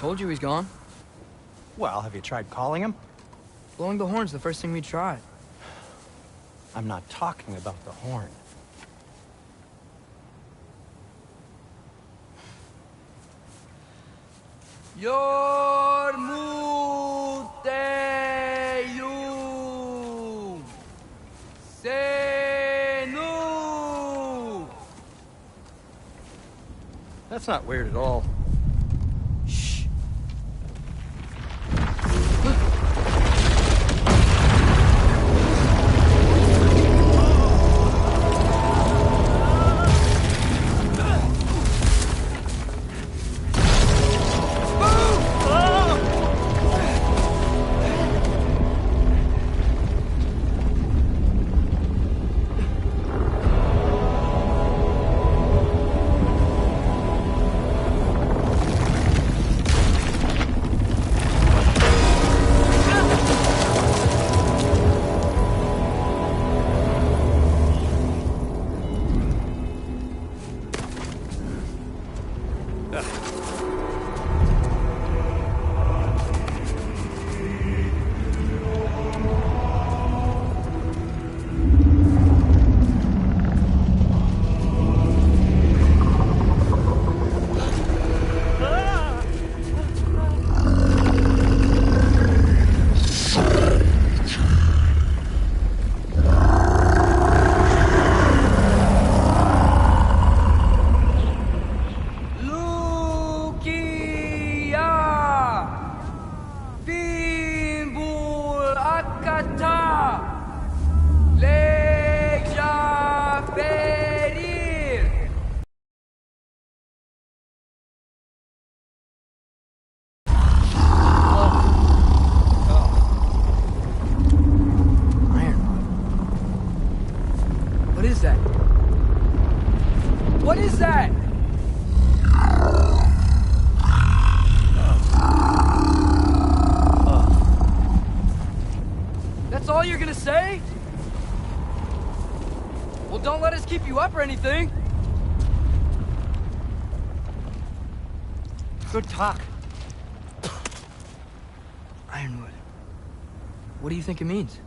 told you he's gone. Well, have you tried calling him? Blowing the horn's the first thing we tried. I'm not talking about the horn. Yormuteum Senu. That's not weird at all. Shh. What is that? That's all you're gonna say? Well, don't let us keep you up or anything. Good talk. Ironwood. What do you think it means?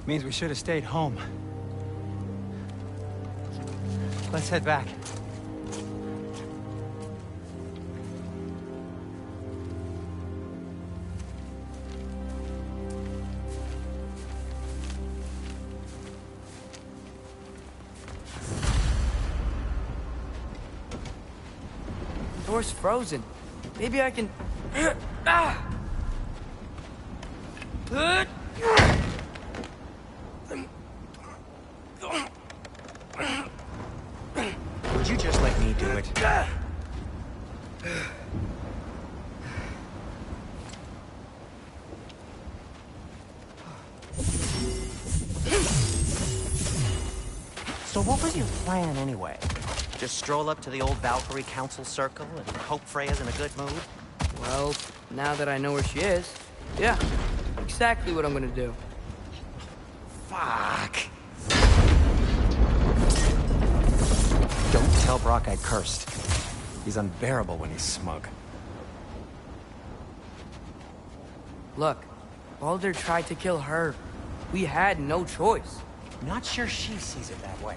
Means we should have stayed home. Let's head back. The door's frozen. Maybe I can... Ah! Would you just let me do it? So what was your plan anyway? Just stroll up to the old Valkyrie Council Circle and hope Freya's in a good mood? Well, now that I know where she is, yeah, exactly what I'm gonna do. Fuck. Don't tell Brock I cursed. He's unbearable when he's smug. Look, Baldur tried to kill her. We had no choice. Not sure she sees it that way.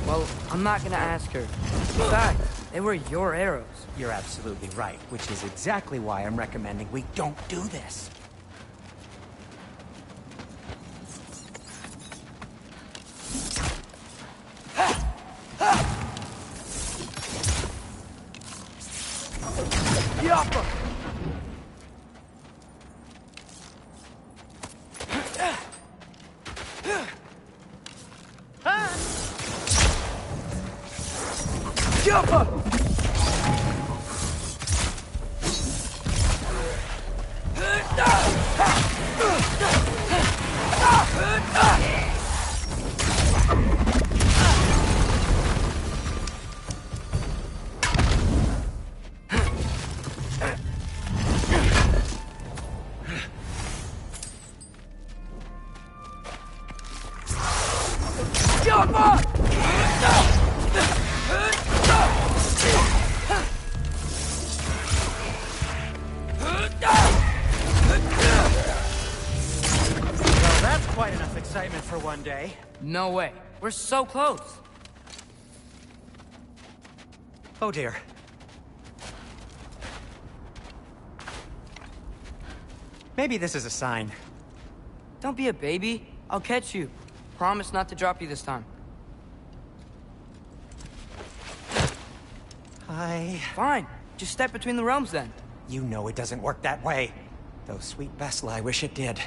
Well, I'm not gonna ask her. In fact, they were your arrows. You're absolutely right, which is exactly why I'm recommending we don't do this. Yappa! Yappa! excitement for one day. No way. We're so close. Oh dear. Maybe this is a sign. Don't be a baby. I'll catch you. Promise not to drop you this time. Fine. Just step between the realms then. You know it doesn't work that way. Though sweet Bessel, I wish it did.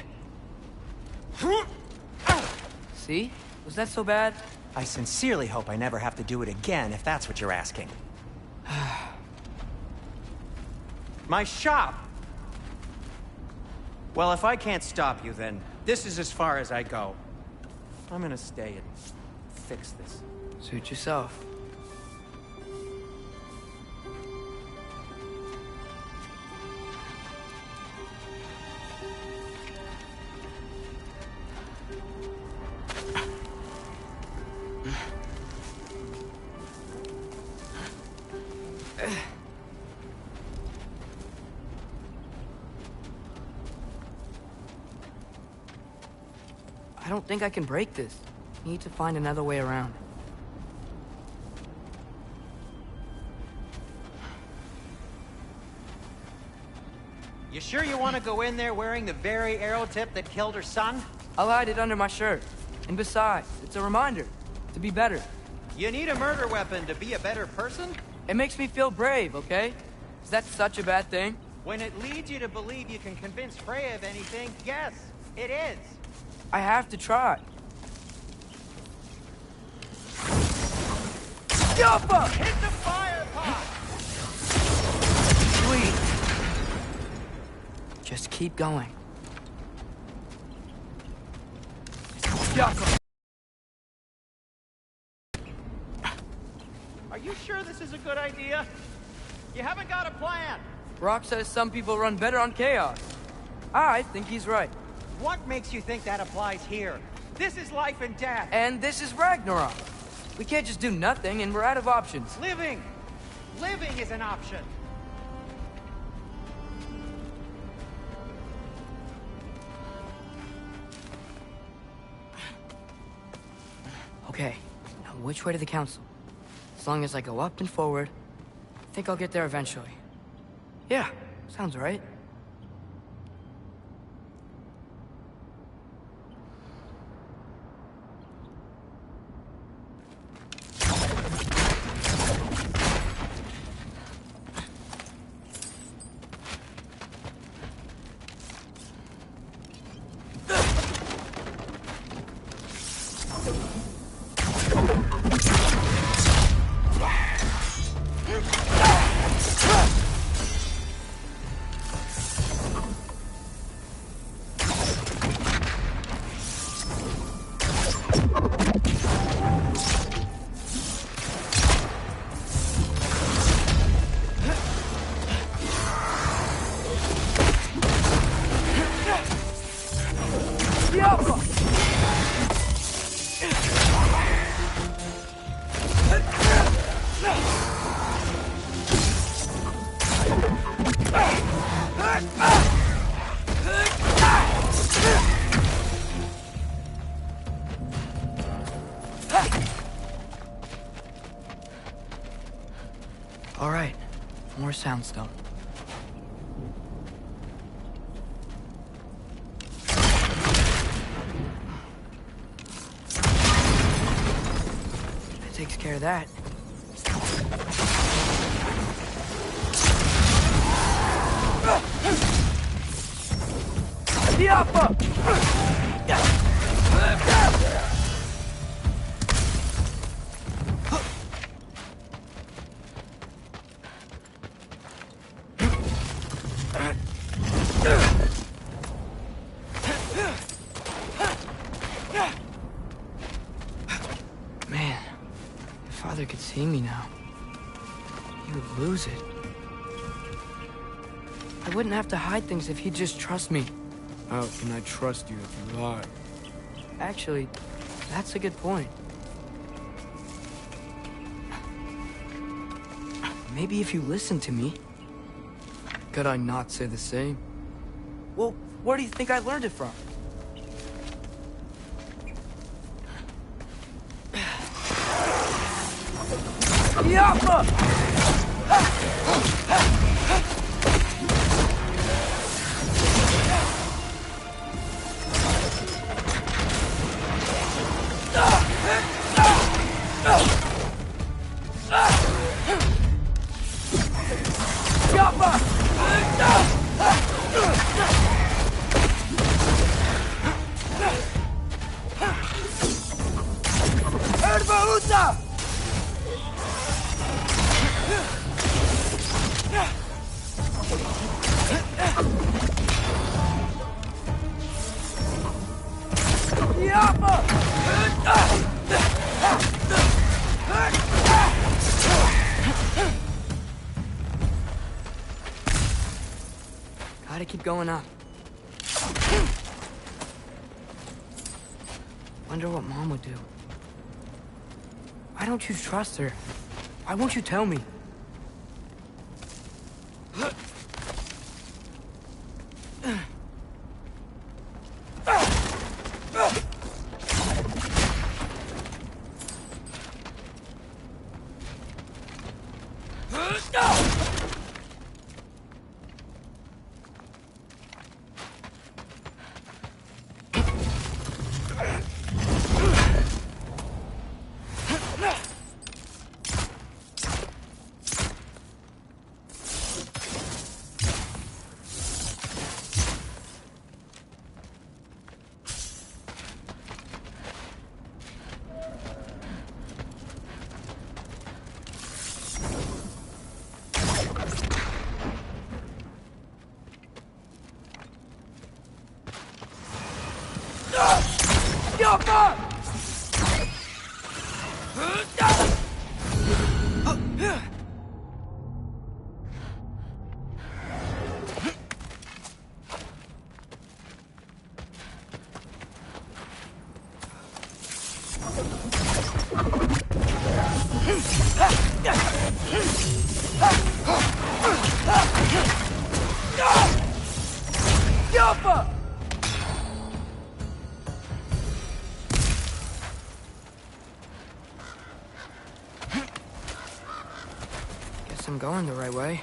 See? Was that so bad? I sincerely hope I never have to do it again, if that's what you're asking. My shop! Well, if I can't stop you, then this is as far as I go. I'm gonna stay and fix this. Suit yourself. I don't think I can break this. Need to find another way around. You sure you want to go in there wearing the very arrow tip that killed her son? I'll hide it under my shirt. And besides, it's a reminder to be better. You need a murder weapon to be a better person? It makes me feel brave, okay? Is that such a bad thing? When it leads you to believe you can convince Freya of anything, yes, it is. I have to try. Yappa! Hit the fire pot! Sweet. Just keep going. Yappa! Are you sure this is a good idea? You haven't got a plan. Brock says some people run better on chaos. I think he's right. What makes you think that applies here? This is life and death. And this is Ragnarok. We can't just do nothing, and we're out of options. Living! Living is an option. Okay, now which way to the council? As long as I go up and forward, I think I'll get there eventually. Yeah, sounds right. All right, more soundstone. That takes care of that. Yappa! Man, if Father could see me now, he would lose it. I wouldn't have to hide things if he'd just trust me. How can I trust you if you lie? Actually, that's a good point. Maybe if you listen to me. Could I not say the same? Well, where do you think I learned it from? Gotta keep going up. Wonder what Mom would do. Why don't you trust her? Why won't you tell me? Guess I'm going the right way.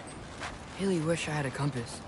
Really wish I had a compass.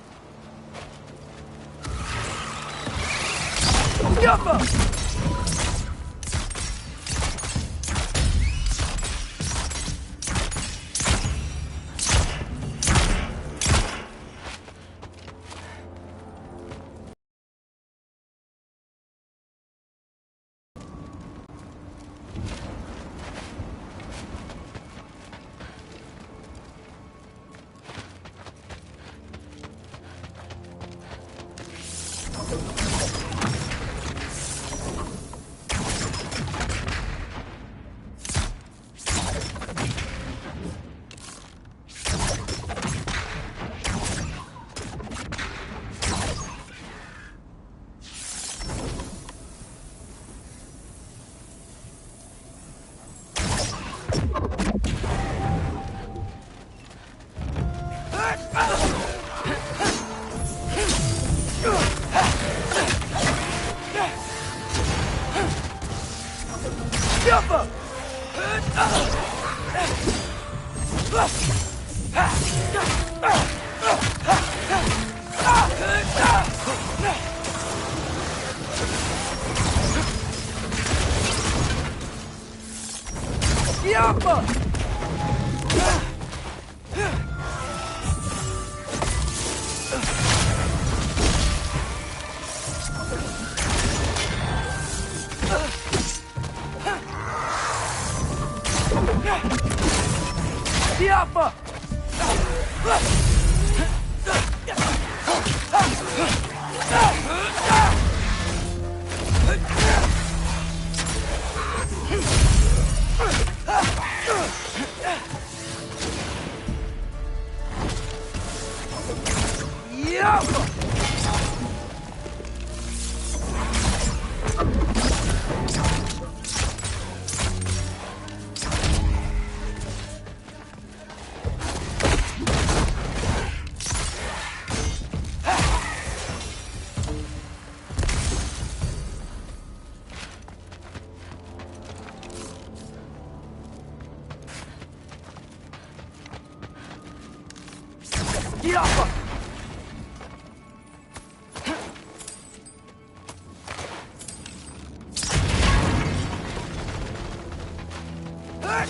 I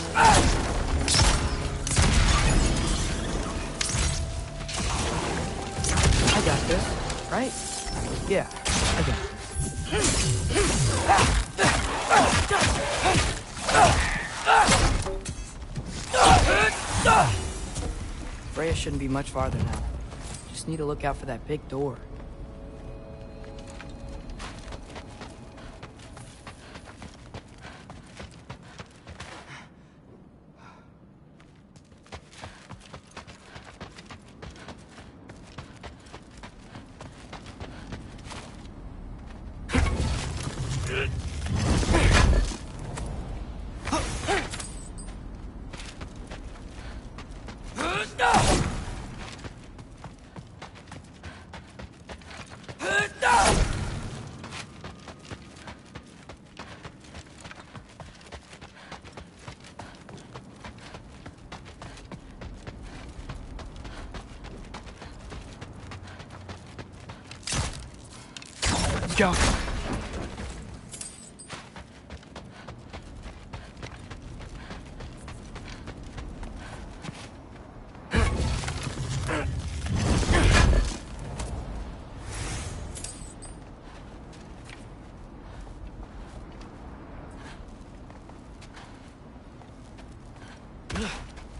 got this, right? Yeah, I got this. Freya shouldn't be much farther now. Just need to look out for that big door. Go.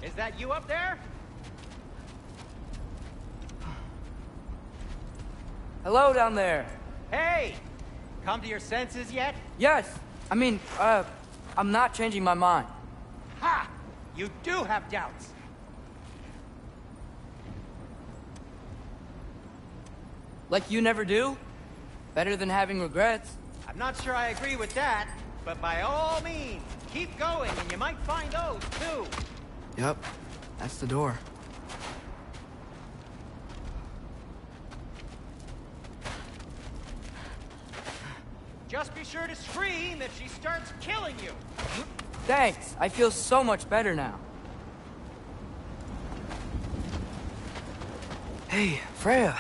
Is that you up there? Hello down there. Hey! Come to your senses yet? Yes, I mean, I'm not changing my mind. Ha! You do have doubts. Like you never do? Better than having regrets. I'm not sure I agree with that, but by all means, keep going and you might find those, too. Yep, that's the door. Just be sure to scream if she starts killing you. Thanks, I feel so much better now. Hey, Freya.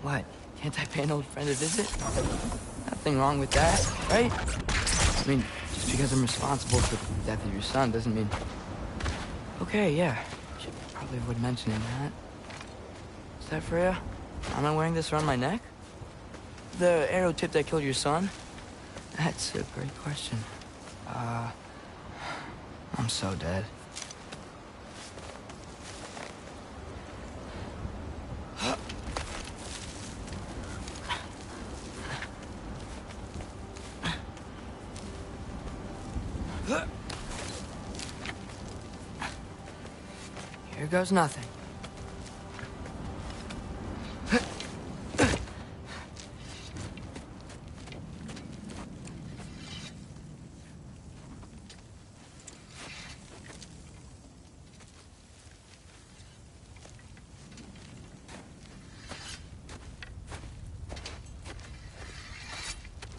What, can't I pay an old friend a visit? Nothing wrong with that, right? I mean, just because I'm responsible for the death of your son doesn't mean... Okay, yeah, should probably avoid mentioning that. Is that Freya? Am I wearing this around my neck? The arrow tip that killed your son? That's a great question. I'm so dead. Here goes nothing.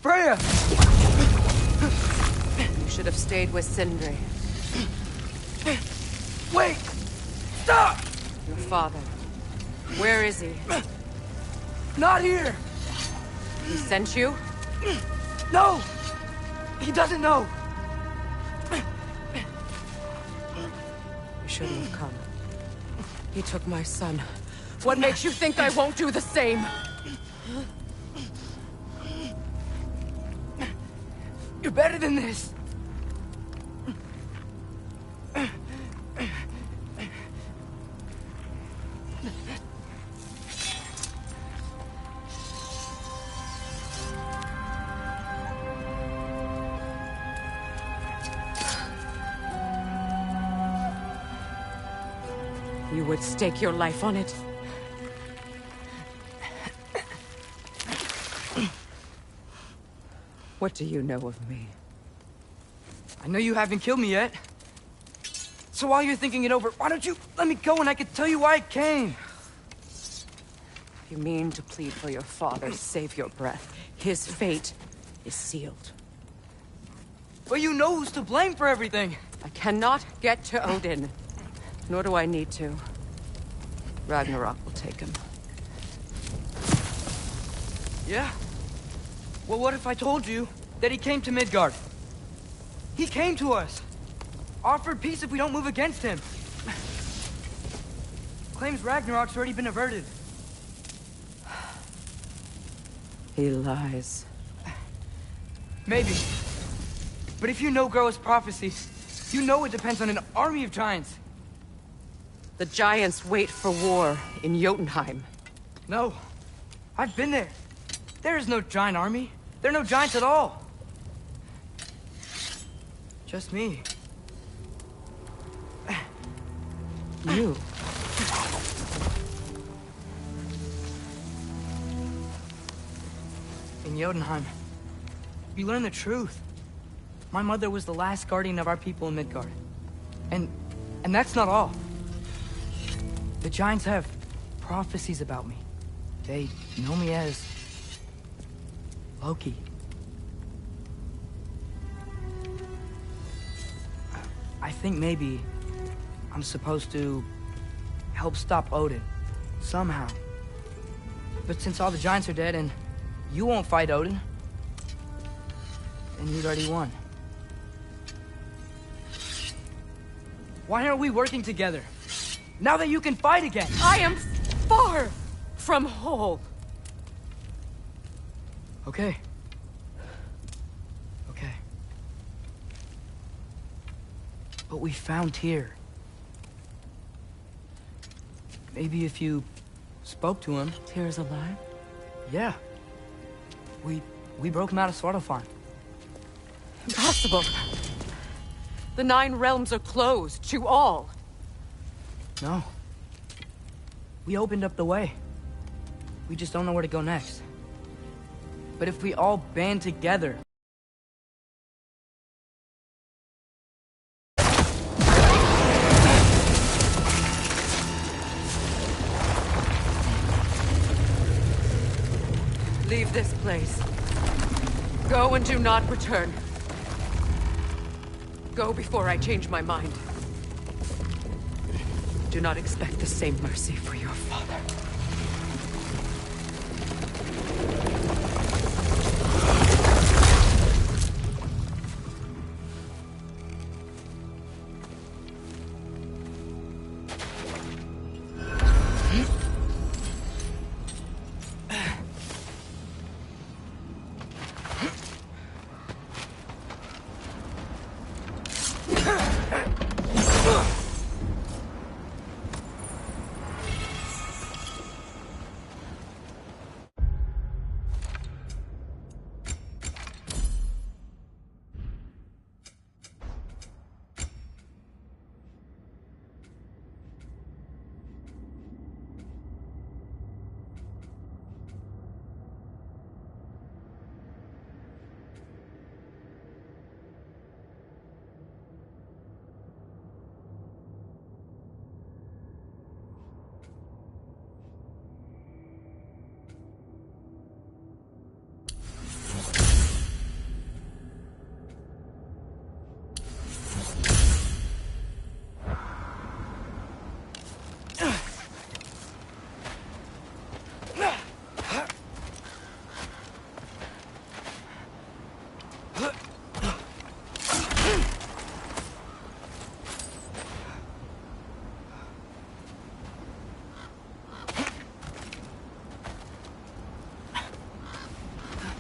Freya! You should have stayed with Sindri. Wait! Stop! Your father. Where is he? Not here! He sent you? No! He doesn't know! You shouldn't have come. He took my son. What makes you think I won't do the same? You're better than this! You would stake your life on it? What do you know of me? I know you haven't killed me yet. So while you're thinking it over, why don't you let me go and I can tell you why I came? You mean to plead for your father, save your breath. His fate is sealed. But you know who's to blame for everything. I cannot get to Odin. Nor do I need to. Ragnarok will take him. Yeah? Well, what if I told you that he came to Midgard? He came to us. Offered peace if we don't move against him. Claims Ragnarok's already been averted. He lies. Maybe. But if you know Groa's prophecy, you know it depends on an army of giants. The giants wait for war in Jotunheim. No. I've been there. There is no giant army. There are no giants at all. Just me. You. In Jotunheim, we learn the truth. My mother was the last guardian of our people in Midgard. And that's not all. The giants have prophecies about me. They know me as Loki. I think maybe I'm supposed to help stop Odin, somehow. But since all the giants are dead and you won't fight Odin, then you'd already won. Why aren't we working together? Now that you can fight again! I am far from whole. Okay. Okay. But we found Tyr. Maybe if you spoke to him... Tyr's alive? Yeah. We broke him out of Svartalfheim. Impossible. The 9 realms are closed to all. No. We opened up the way. We just don't know where to go next. But if we all band together... Leave this place. Go and do not return. Go before I change my mind. Do not expect the same mercy for your father.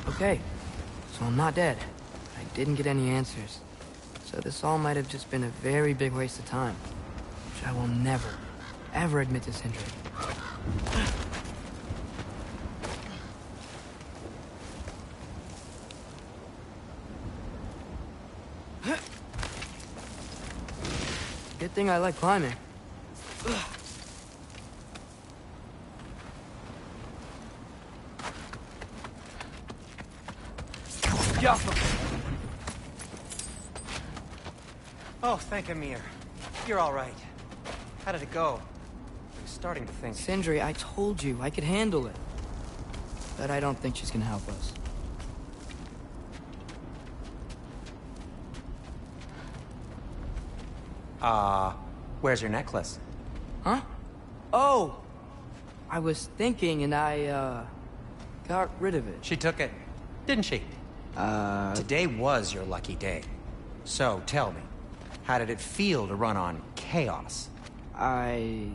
Okay, so I'm not dead. I didn't get any answers. So this all might have just been a very big waste of time. Which I will never, ever admit to Sindri. Good thing I like climbing. Oh, thank Amir. You're all right. How did it go? I was starting to think... Sindri, I told you I could handle it. But I don't think she's gonna help us. Where's your necklace? Huh? Oh! I was thinking and I, got rid of it. She took it, didn't she? Today was your lucky day. So, tell me, How did it feel to run on chaos? I...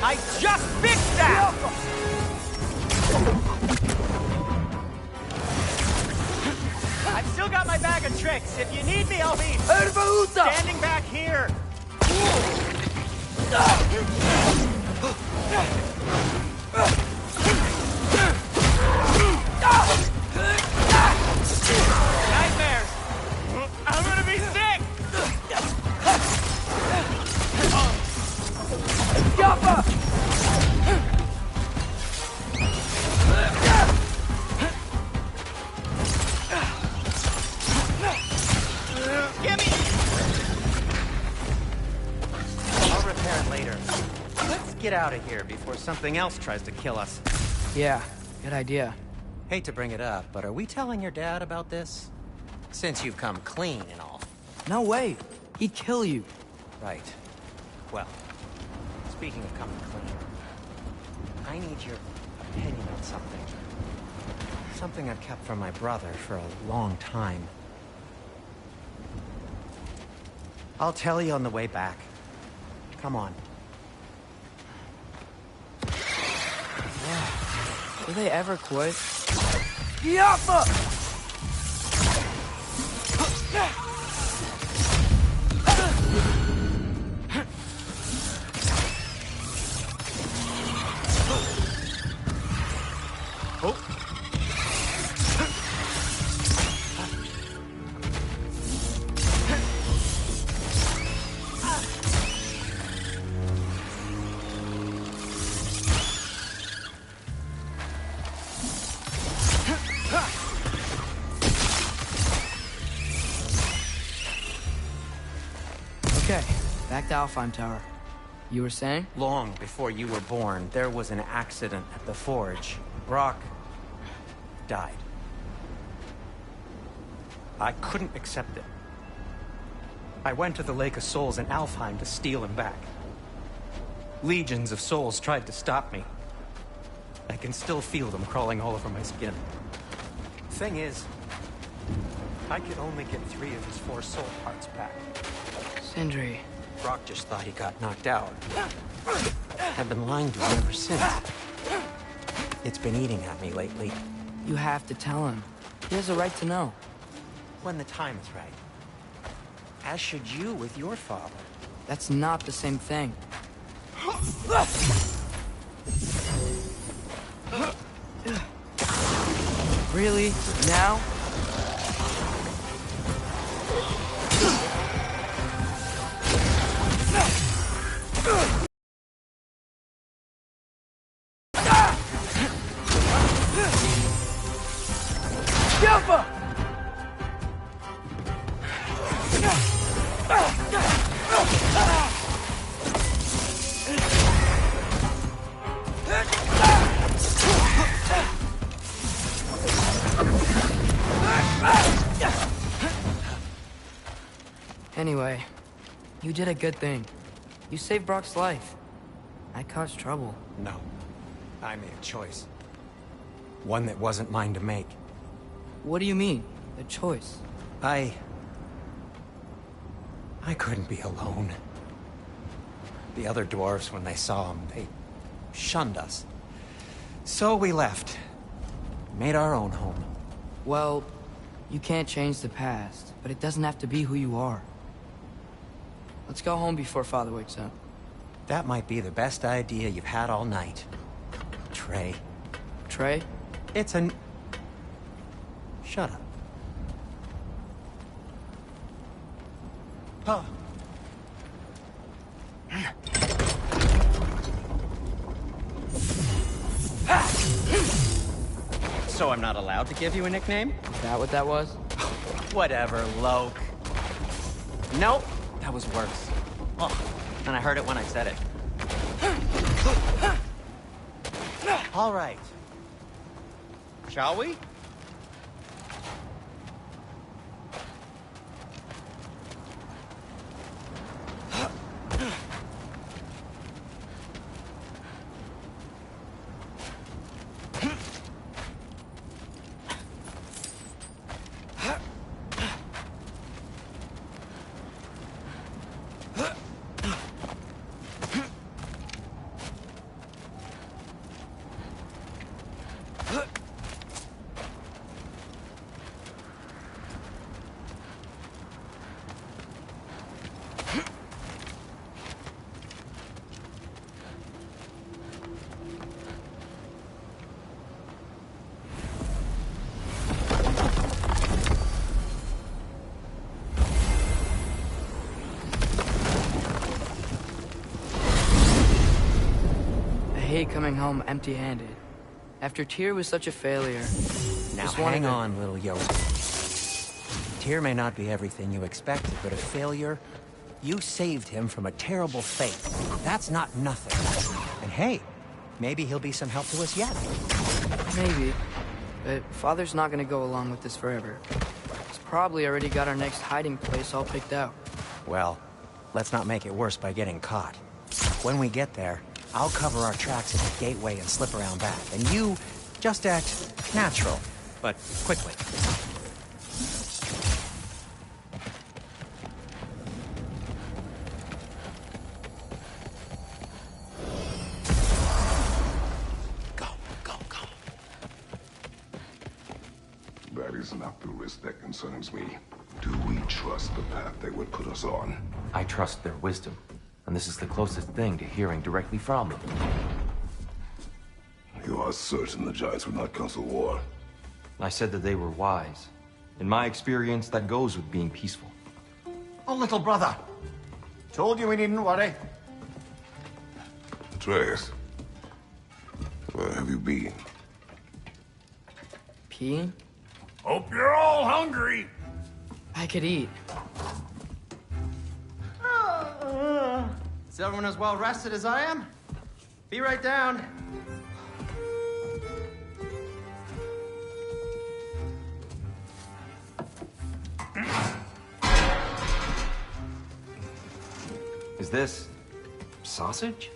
I just fixed that! I've still got my bag of tricks. If you need me, I'll be standing back here. Nightmares! I'm gonna be sick! Gimme! I'll repair it later. Let's get out of here before something else tries to kill us. Yeah, good idea. Hate to bring it up, but are we telling your dad about this? Since you've come clean and all. No way. He'd kill you. Right. Well, speaking of coming clean, I need your opinion on something. Something I've kept from my brother for a long time. I'll tell you on the way back. Come on. Do they ever quit? Okay, back to Alfheim Tower. You were saying? Long before you were born, there was an accident at the forge. Brock died. I couldn't accept it. I went to the Lake of Souls in Alfheim to steal him back. Legions of souls tried to stop me. I can still feel them crawling all over my skin. Thing is, I could only get 3 of his 4 soul parts back. Sindri. Brock just thought he got knocked out. I've been lying to him ever since. It's been eating at me lately. You have to tell him. He has a right to know. When the time is right. As should you with your father. That's not the same thing. Really? Now? Anyway, you did a good thing. You saved Brock's life. I caused trouble. No. I made a choice. One that wasn't mine to make. What do you mean? A choice? I couldn't be alone. The other dwarves, when they saw him, they shunned us. So we left. Made our own home. Well, you can't change the past, but it doesn't have to be who you are. Let's go home before Father wakes up. That might be the best idea you've had all night. Trey. Trey? It's an... Shut up. Huh. So I'm not allowed to give you a nickname? Is that what that was? Whatever, Loke. Nope, that was worse. Oh, and I heard it when I said it. All right. Shall we? I hate coming home empty-handed. After Tyr was such a failure. Now just hang on, little Yoda. Tyr may not be everything you expected, but a failure? You saved him from a terrible fate. That's not nothing. And hey, maybe he'll be some help to us yet. Maybe. But Father's not gonna go along with this forever. He's probably already got our next hiding place all picked out. Well, let's not make it worse by getting caught. When we get there, I'll cover our tracks at the gateway and slip around back. And you just act natural, but quickly. Go, go, go. That is not the risk that concerns me. Do we trust the path they would put us on? I trust their wisdom, and this is the closest thing to hearing directly from them. You are certain the Giants would not counsel war? I said that they were wise. In my experience, that goes with being peaceful. Oh, little brother. Told you we needn't worry. Atreus, where have you been? Peeing? Hope you're all hungry. I could eat. Is everyone as well rested as I am? Be right down. Is this sausage?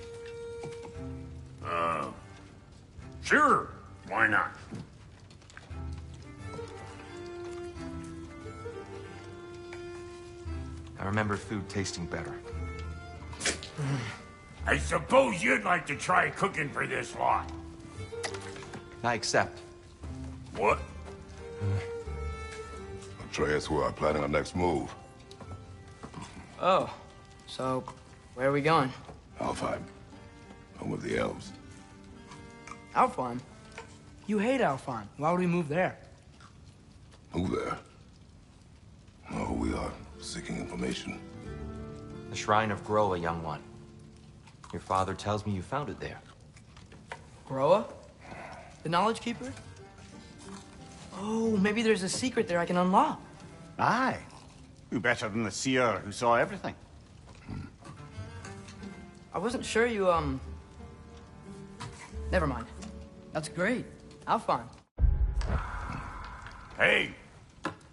Sure. Why not? I remember food tasting better. I suppose you'd like to try cooking for this lot. I accept. What? Atreus, we are planning our next move. Oh. So, where are we going? Alfheim, home of the elves. Alfheim? You hate Alfheim. Why would we move there? Move there? No, we are seeking information. The Shrine of Groa, young one. Your father tells me you found it there. Groa? The Knowledge Keeper? Oh, maybe there's a secret there I can unlock. Aye. Who better than the seer who saw everything? I wasn't sure you, Never mind. That's great. Alfheim. Hey,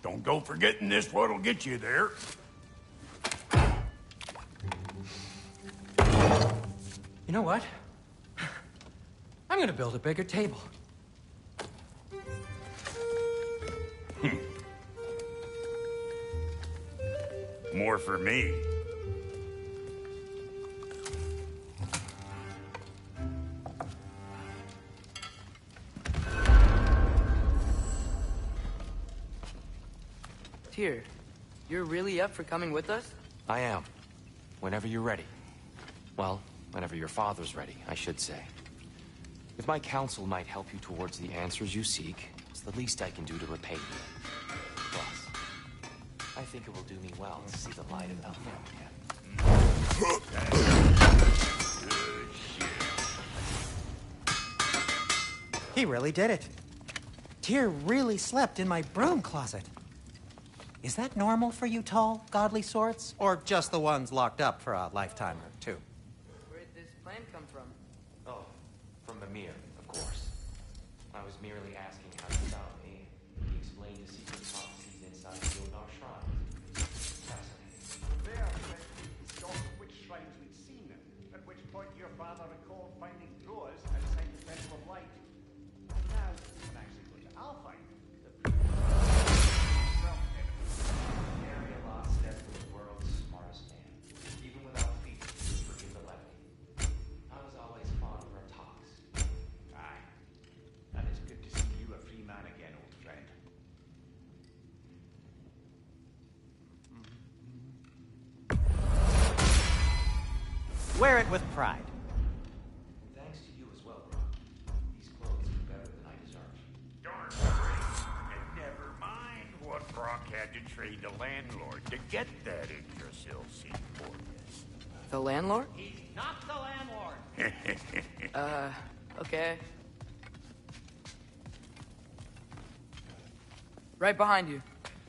don't go forgetting this what'll get you there. You know what? I'm gonna build a bigger table. More for me. Tyr, you're really up for coming with us? I am. Whenever you're ready. Well, whenever your father's ready, I should say. If my counsel might help you towards the answers you seek, it's the least I can do to repay you. Plus, I think it will do me well to see the light of Elfheim again. He really did it. Tyr really slept in my broom closet. Is that normal for you tall, godly sorts? Or just the ones locked up for a lifetime or two? Where did this plan come from? Oh, from Mimir, of course. I was merely asking how you found me. He explained the secret prophecies inside the Odar shrine. Fascinating. There, we saw which shrines we'd seen, at which point your father recalled finding drawers outside the Temple of Light. And now, when I actually go to Alfheim, the Area lost step was the world's smartest man. Even without feet, forgive the levity. I was always fond of her talks. Aye. And it's good to see you a free man again, old friend. Wear it with pride. And thanks to you as well, Brock. These clothes are better than I deserve. Darn straight. And never mind what Brock had to trade the landlord to get that Yggdrasil seat for you. The landlord? He's not the landlord. Okay. Right behind you.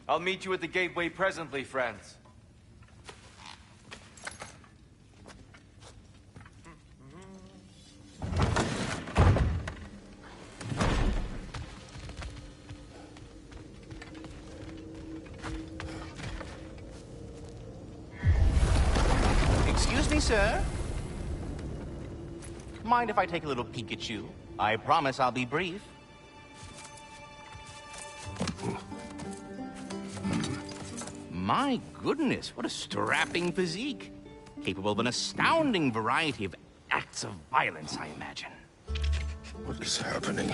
I'll meet you at the gateway presently, friends. Excuse me, sir. Mind if I take a little peek at you? I promise I'll be brief. My goodness, what a strapping physique. Capable of an astounding variety of acts of violence, I imagine. What is happening?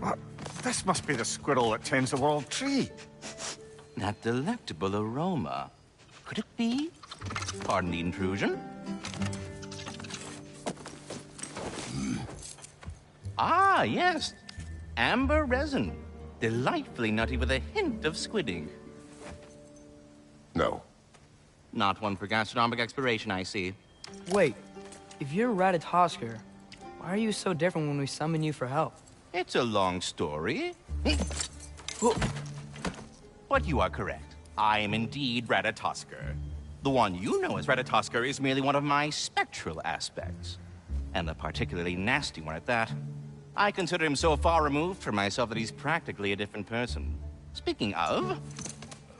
What? This must be the squirrel that tends the world tree. That delectable aroma. Could it be? Pardon the intrusion. Ah, yes. Amber resin. Delightfully nutty with a hint of squidding. No. Not one for gastronomic exploration, I see. Wait, if you're Ratatoskr, why are you so different when we summon you for help? It's a long story. But you are correct. I am indeed Ratatoskr. The one you know as Ratatoskr is merely one of my spectral aspects. And a particularly nasty one at that. I consider him so far removed from myself that he's practically a different person. Speaking of...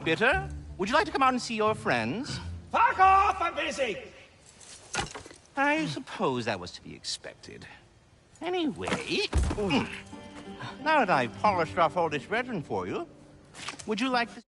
Bitter, would you like to come out and see your friends? Fuck off! I'm busy! I suppose that was to be expected. Anyway... Now that I've polished off all this resin for you, would you like to...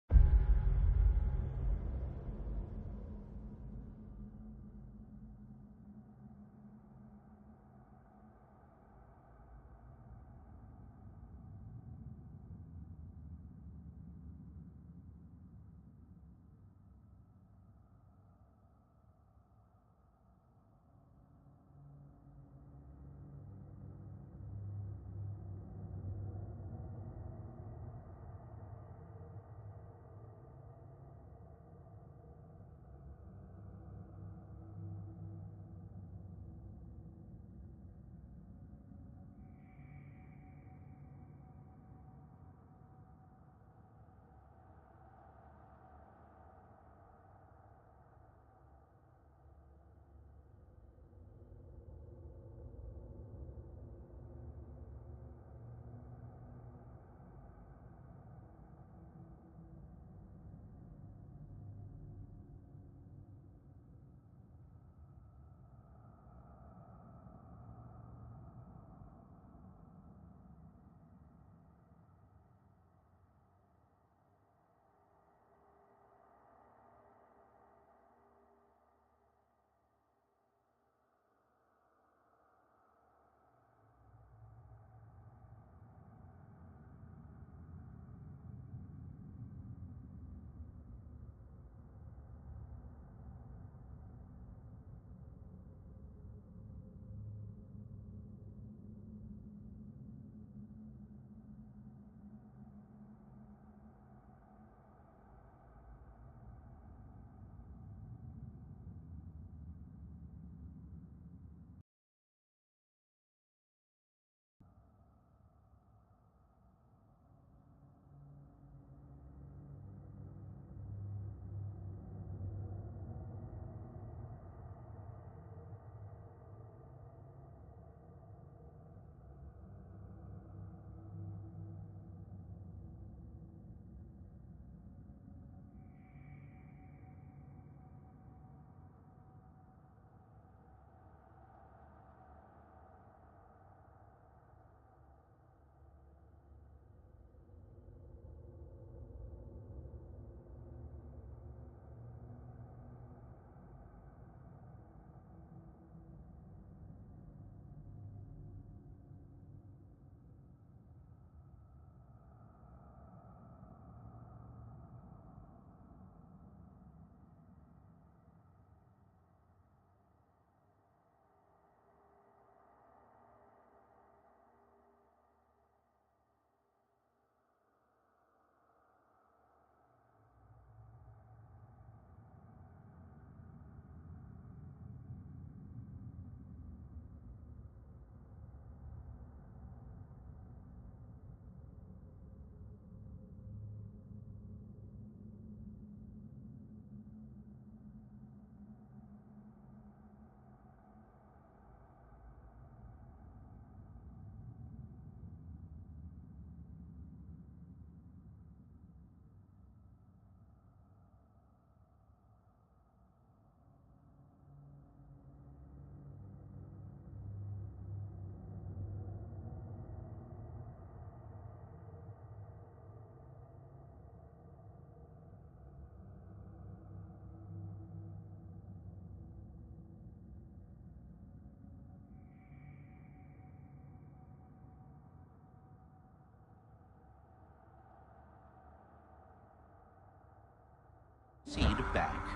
seed back.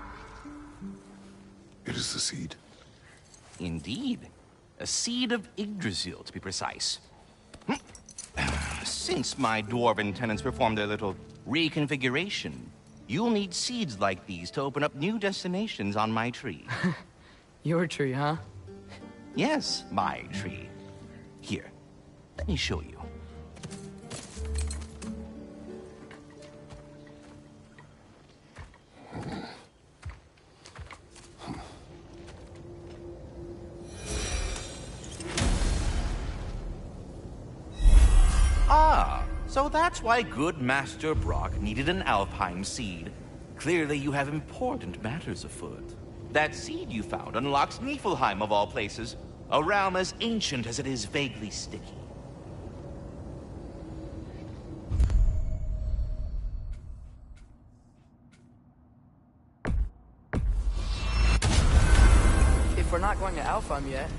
It is the seed. Indeed. A seed of Yggdrasil, to be precise. Since my dwarven tenants performed their little reconfiguration, you'll need seeds like these to open up new destinations on my tree. Your tree, huh? Yes, my tree. Here, let me show you. Ah, so that's why good Master Brock needed an Alpine seed. Clearly you have important matters afoot. That seed you found unlocks Niflheim of all places, a realm as ancient as it is vaguely sticky. If we're not going to Alfheim yet,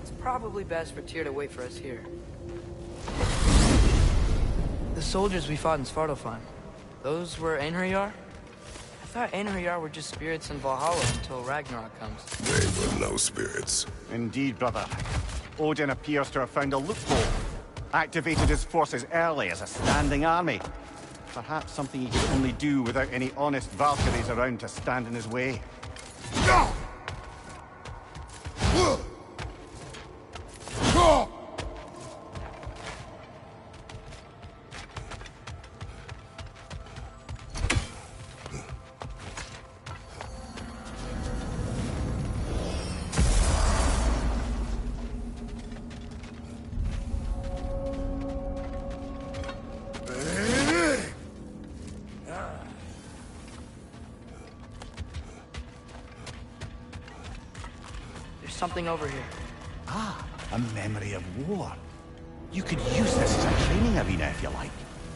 it's probably best for Tyr to wait for us here. The soldiers we fought in Svartalfheim, those were Einherjar? I thought Einherjar were just spirits in Valhalla until Ragnarok comes. They were no spirits. Indeed, brother. Odin appears to have found a loophole. Activated his forces early as a standing army. Perhaps something he could only do without any honest Valkyries around to stand in his way. Something over here. Ah, a memory of war. You could use this as a training arena if you like.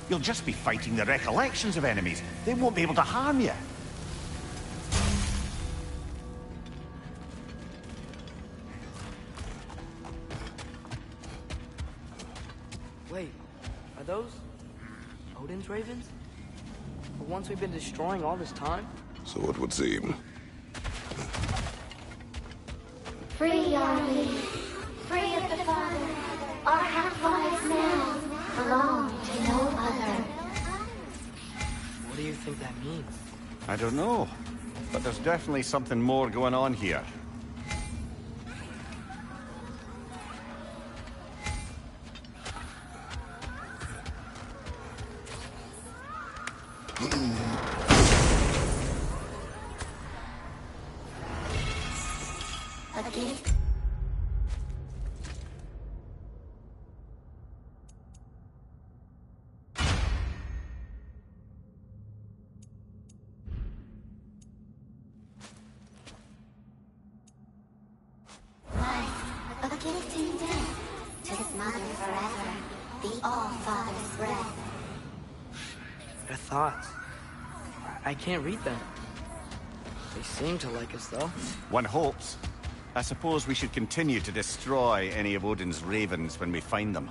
You'll just be fighting the recollections of enemies. They won't be able to harm you. Wait, are those Odin's ravens? The ones we've been destroying all this time? So it would seem. Free are we, free of the Father. Our half-lives now belong to no other. What do you think that means? I don't know, but there's definitely something more going on here. A gift. Life, a gift in death, to his mother forever, the All-Father's breath. Their thoughts. I can't read them. They seem to like us, though. One hopes. I suppose we should continue to destroy any of Odin's ravens when we find them.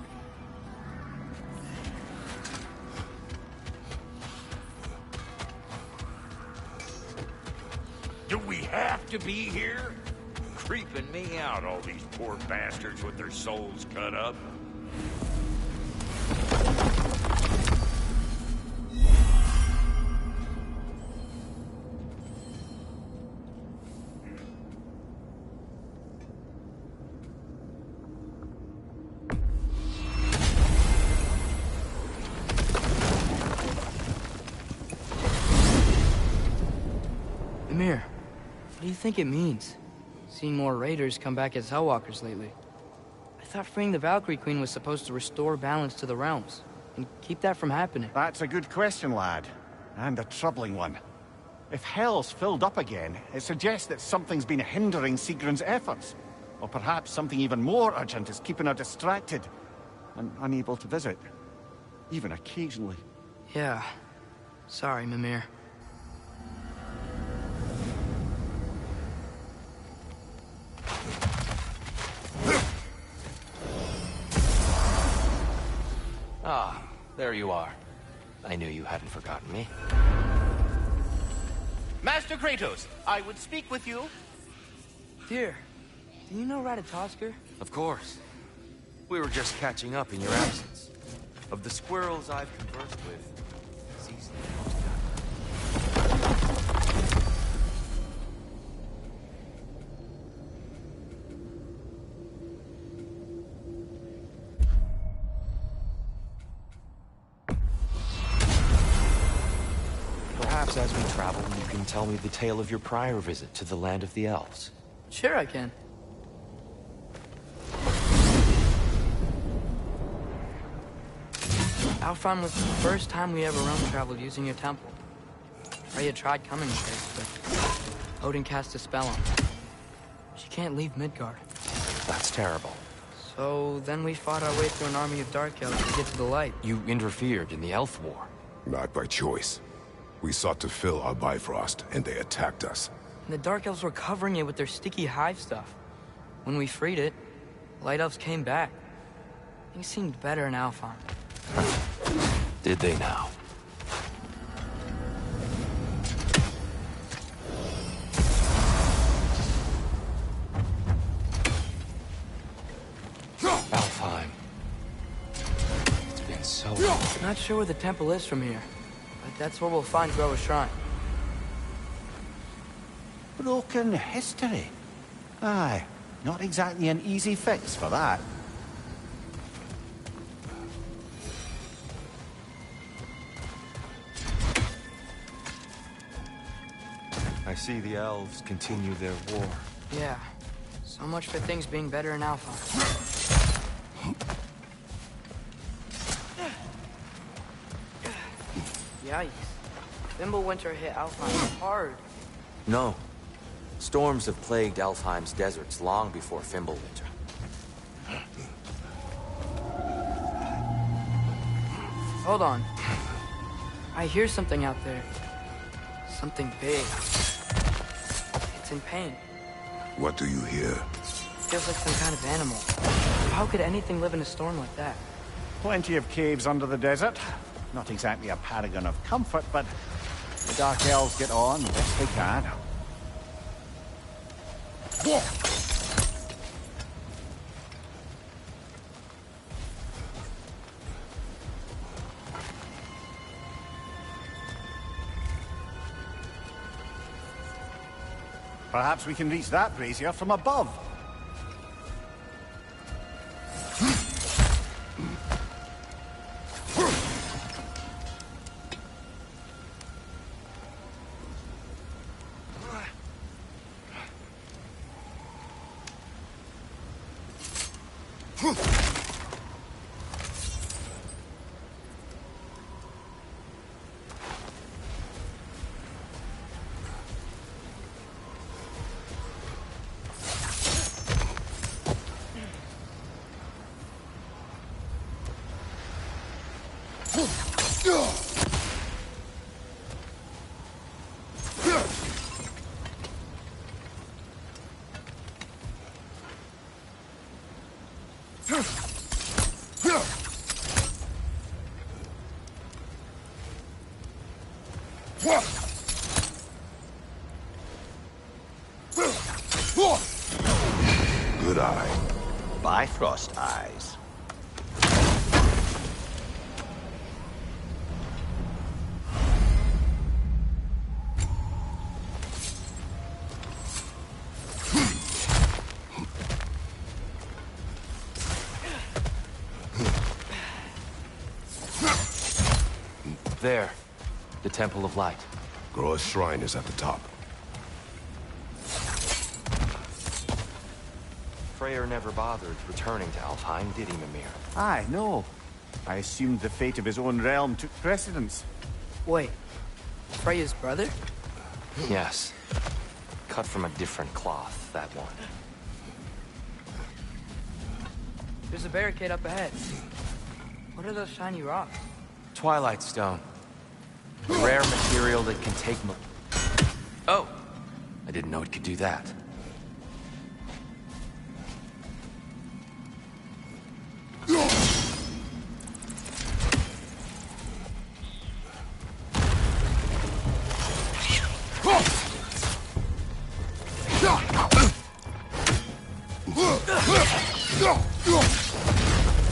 Do we have to be here? Creeping me out, all these poor bastards with their souls cut up. Ymir, what do you think it means? Seeing more raiders come back as Hellwalkers lately. I thought freeing the Valkyrie Queen was supposed to restore balance to the realms, and keep that from happening. That's a good question, lad. And a troubling one. If Hell's filled up again, it suggests that something's been hindering Sigrun's efforts. Or perhaps something even more urgent is keeping her distracted and unable to visit. Even occasionally. Yeah. Sorry, Mimir. Ah, there you are. I knew you hadn't forgotten me. Master Master Kratos, I would speak with you. Dear, do you know Ratatosker? Of course. We were just catching up in your absence. Of the squirrels I've conversed with, he's the most Perhaps as we travel, you can tell me the tale of your prior visit to the land of the elves. Sure I can. Alfheim was the first time we ever roam traveled using your temple. Freya tried coming first, but Odin cast a spell on her. She can't leave Midgard. That's terrible. So then we fought our way through an army of dark elves to get to the light. You interfered in the Elf War. Not by choice. We sought to fill our Bifrost, and they attacked us. And the dark elves were covering it with their sticky hive stuff. When we freed it, light elves came back. Things seemed better in Alfheim. Did they now? Alfheim. It's been so long. Not sure where the temple is from here, but that's where we'll find Groa's shrine. Broken history. Aye, not exactly an easy fix for that. I see the elves continue their war. Yeah, so much for things being better in Alpha. Yikes. Fimbulwinter hit Alfheim hard. No. Storms have plagued Alfheim's deserts long before Fimbulwinter. Hold on. I hear something out there. Something big. It's in pain. What do you hear? Feels like some kind of animal. How could anything live in a storm like that? Plenty of caves under the desert. Not exactly a paragon of comfort, but the Dark Elves get on best they can. Perhaps we can reach that brazier from above. Good eye. Bifrost eyes. There. The Temple of Light. Groa's shrine is at the top. Freyr never bothered returning to Alfheim, did he, Mimir? Aye, no. I assumed the fate of his own realm took precedence. Wait, Freya's brother? Yes. Cut from a different cloth, that one. There's a barricade up ahead. What are those shiny rocks? Twilight Stone. A rare material that can take Oh! I didn't know it could do that.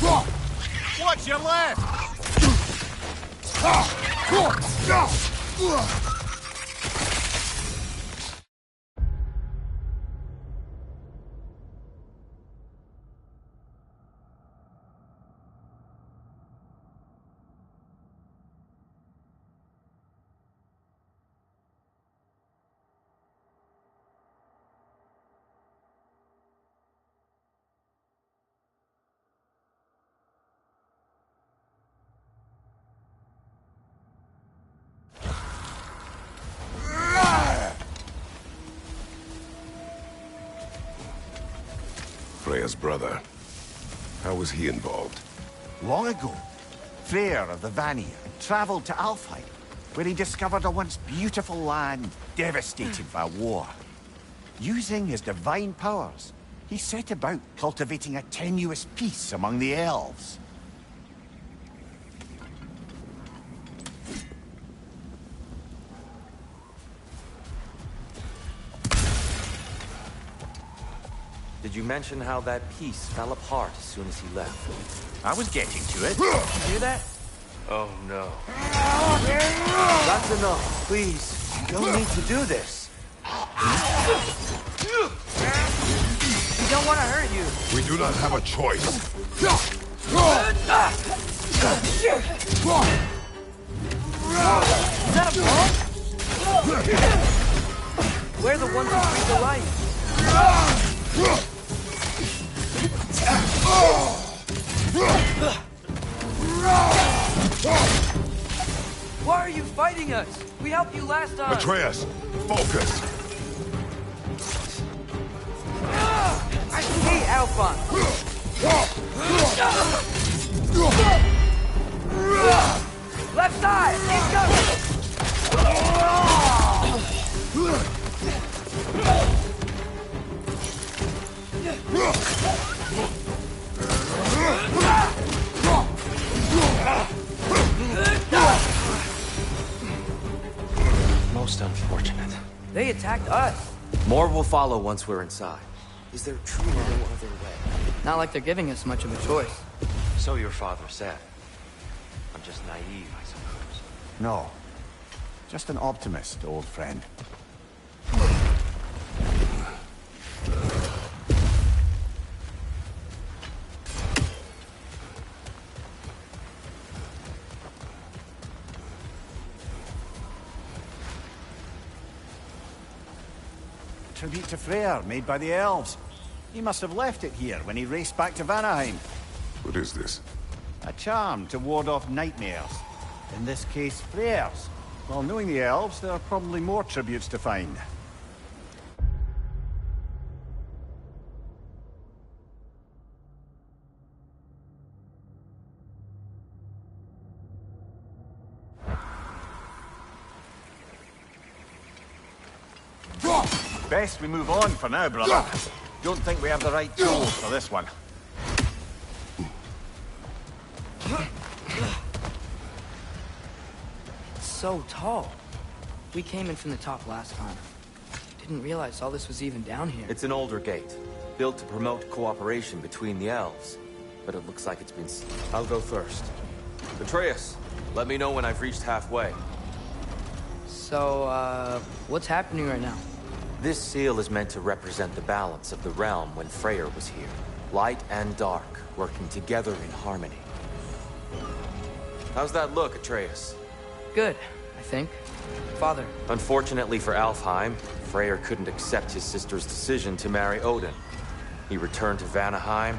Watch your left! Freya's brother. How was he involved? Long ago, Freyr of the Vanir traveled to Alfheim, where he discovered a once beautiful land devastated by war. Using his divine powers, he set about cultivating a tenuous peace among the elves. Did you mention how that peace fell apart as soon as he left? I was getting to it. You hear that? Oh no. That's enough, please. You don't need to do this. We don't want to hurt you. We do not have a choice. Is that a bomb? We're the ones who breathe the life. Why are you fighting us? We helped you last time. Atreus, focus. I hate Alphon. Left side, Most unfortunate. They attacked us. More will follow once we're inside. Is there truly no other way? Not like they're giving us much of a choice. So your father said. I'm just naive, I suppose. No. Just an optimist, old friend. Tribute to Freyr, made by the elves. He must have left it here when he raced back to Vanaheim. What is this? A charm to ward off nightmares. In this case, Freyr's. Well, knowing the elves, there are probably more tributes to find. Best we move on for now, brother. Don't think we have the right tools for this one. It's so tall. We came in from the top last time. Didn't realize all this was even down here. It's an older gate, built to promote cooperation between the elves. But it looks like it's been... I'll go first. Atreus, let me know when I've reached halfway. So, what's happening right now? This seal is meant to represent the balance of the realm when Freyr was here. Light and dark, working together in harmony. How's that look, Atreus? Good, I think. Father. Unfortunately for Alfheim, Freyr couldn't accept his sister's decision to marry Odin. He returned to Vanaheim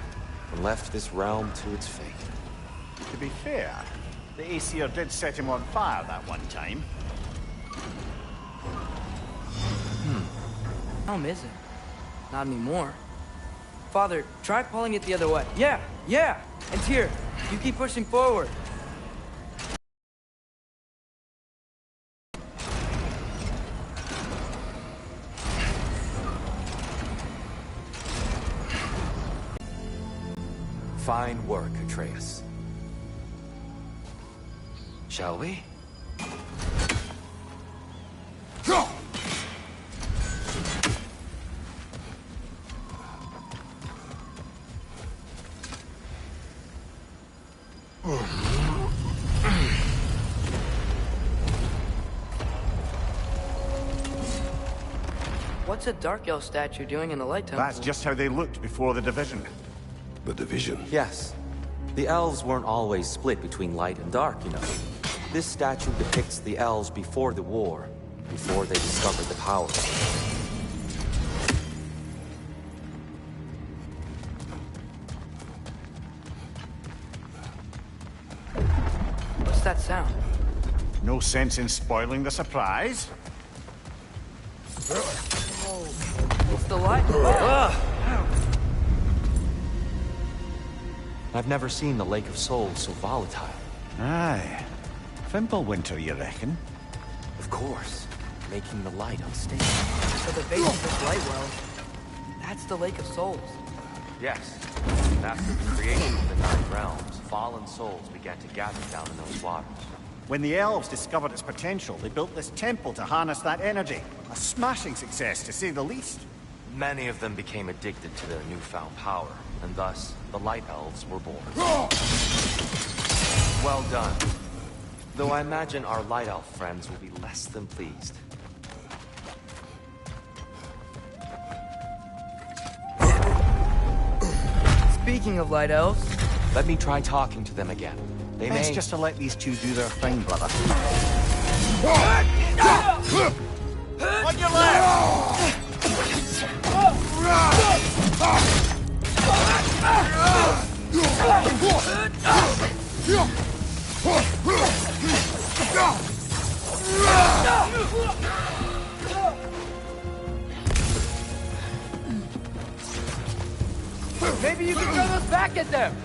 and left this realm to its fate. To be fair, the Aesir did set him on fire that one time. Realm isn't. Not anymore. Father, try pulling it the other way. Yeah! And here, you keep pushing forward. Fine work, Atreus. Shall we? What's a Dark Elf statue doing in the Light Temple? That's just how they looked before the division. The division? Yes. The elves weren't always split between light and dark, you know. This statue depicts the elves before the war, before they discovered the power. What's that sound? No sense in spoiling the surprise. It's the light. I've never seen the Lake of Souls so volatile. Aye. Fimbulwinter, you reckon? Of course, making the light unstable. So the base of this light well, that's the Lake of Souls. Yes. After the creation of the Nine Realms, fallen souls began to gather down in those waters. When the elves discovered its potential, they built this temple to harness that energy. A smashing success, to say the least. Many of them became addicted to their newfound power, and thus, the Light Elves were born. Well done. Though I imagine our Light Elf friends will be less than pleased. Speaking of Light Elves... Let me try talking to them again. They Best may... just to let these two do their thing, brother. On your left! Maybe you can throw us back at them!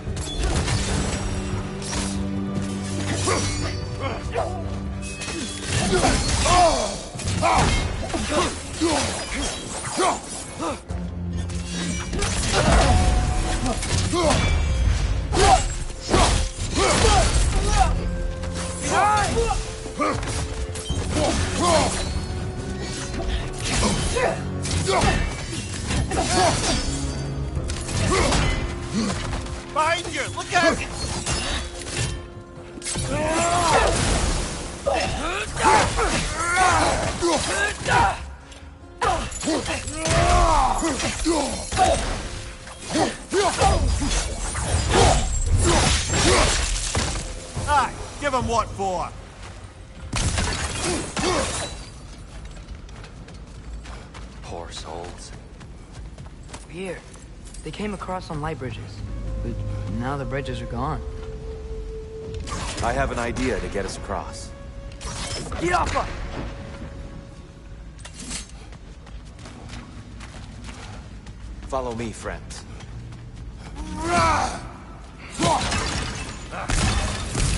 Behind you! Look out! Aye, give him what for? Poor souls. Here. They came across some light bridges. But now the bridges are gone. I have an idea to get us across. Get off us! Follow me, friends.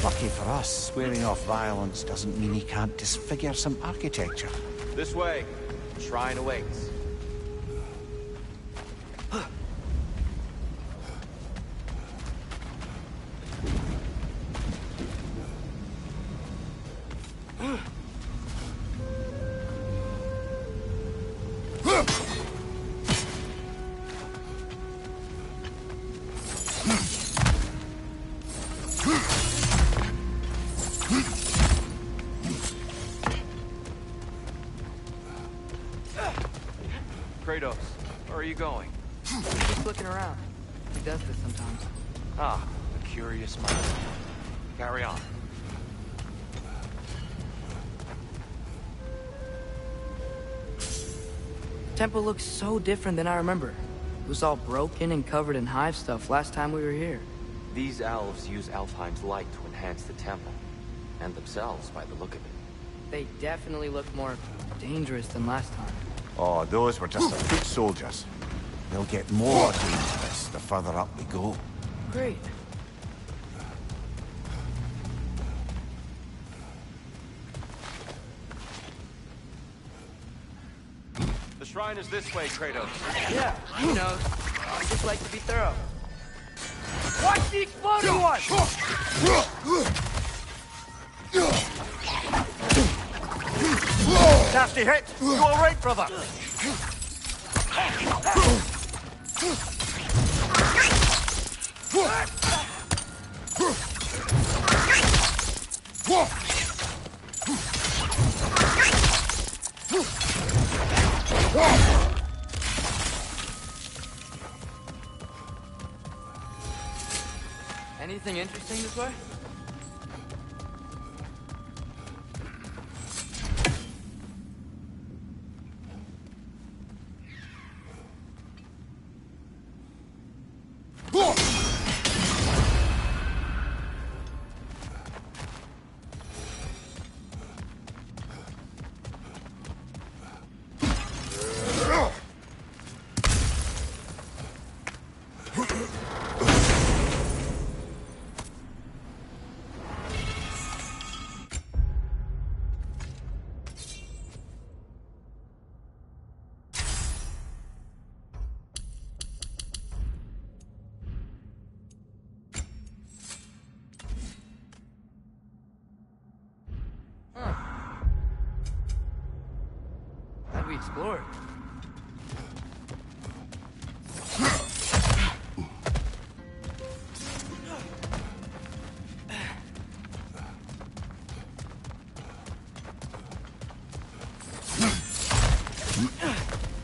Lucky for us, swearing off violence doesn't mean he can't disfigure some architecture. This way. Shrine awaits. Kratos, where are you going? Just looking around. He does this sometimes. Ah, a curious mind. Carry on. The temple looks so different than I remember. It was all broken and covered in hive stuff last time we were here. These elves use Alfheim's light to enhance the temple, and themselves by the look of it. They definitely look more dangerous than last time. Oh, those were just the foot soldiers. They'll get more dangerous the further up we go. Great. The shrine is this way, Kratos. Yeah, he knows. I just like to be thorough. Watch the exploding one! Nasty hit! You alright, brother? Anything interesting this way? Have we explored?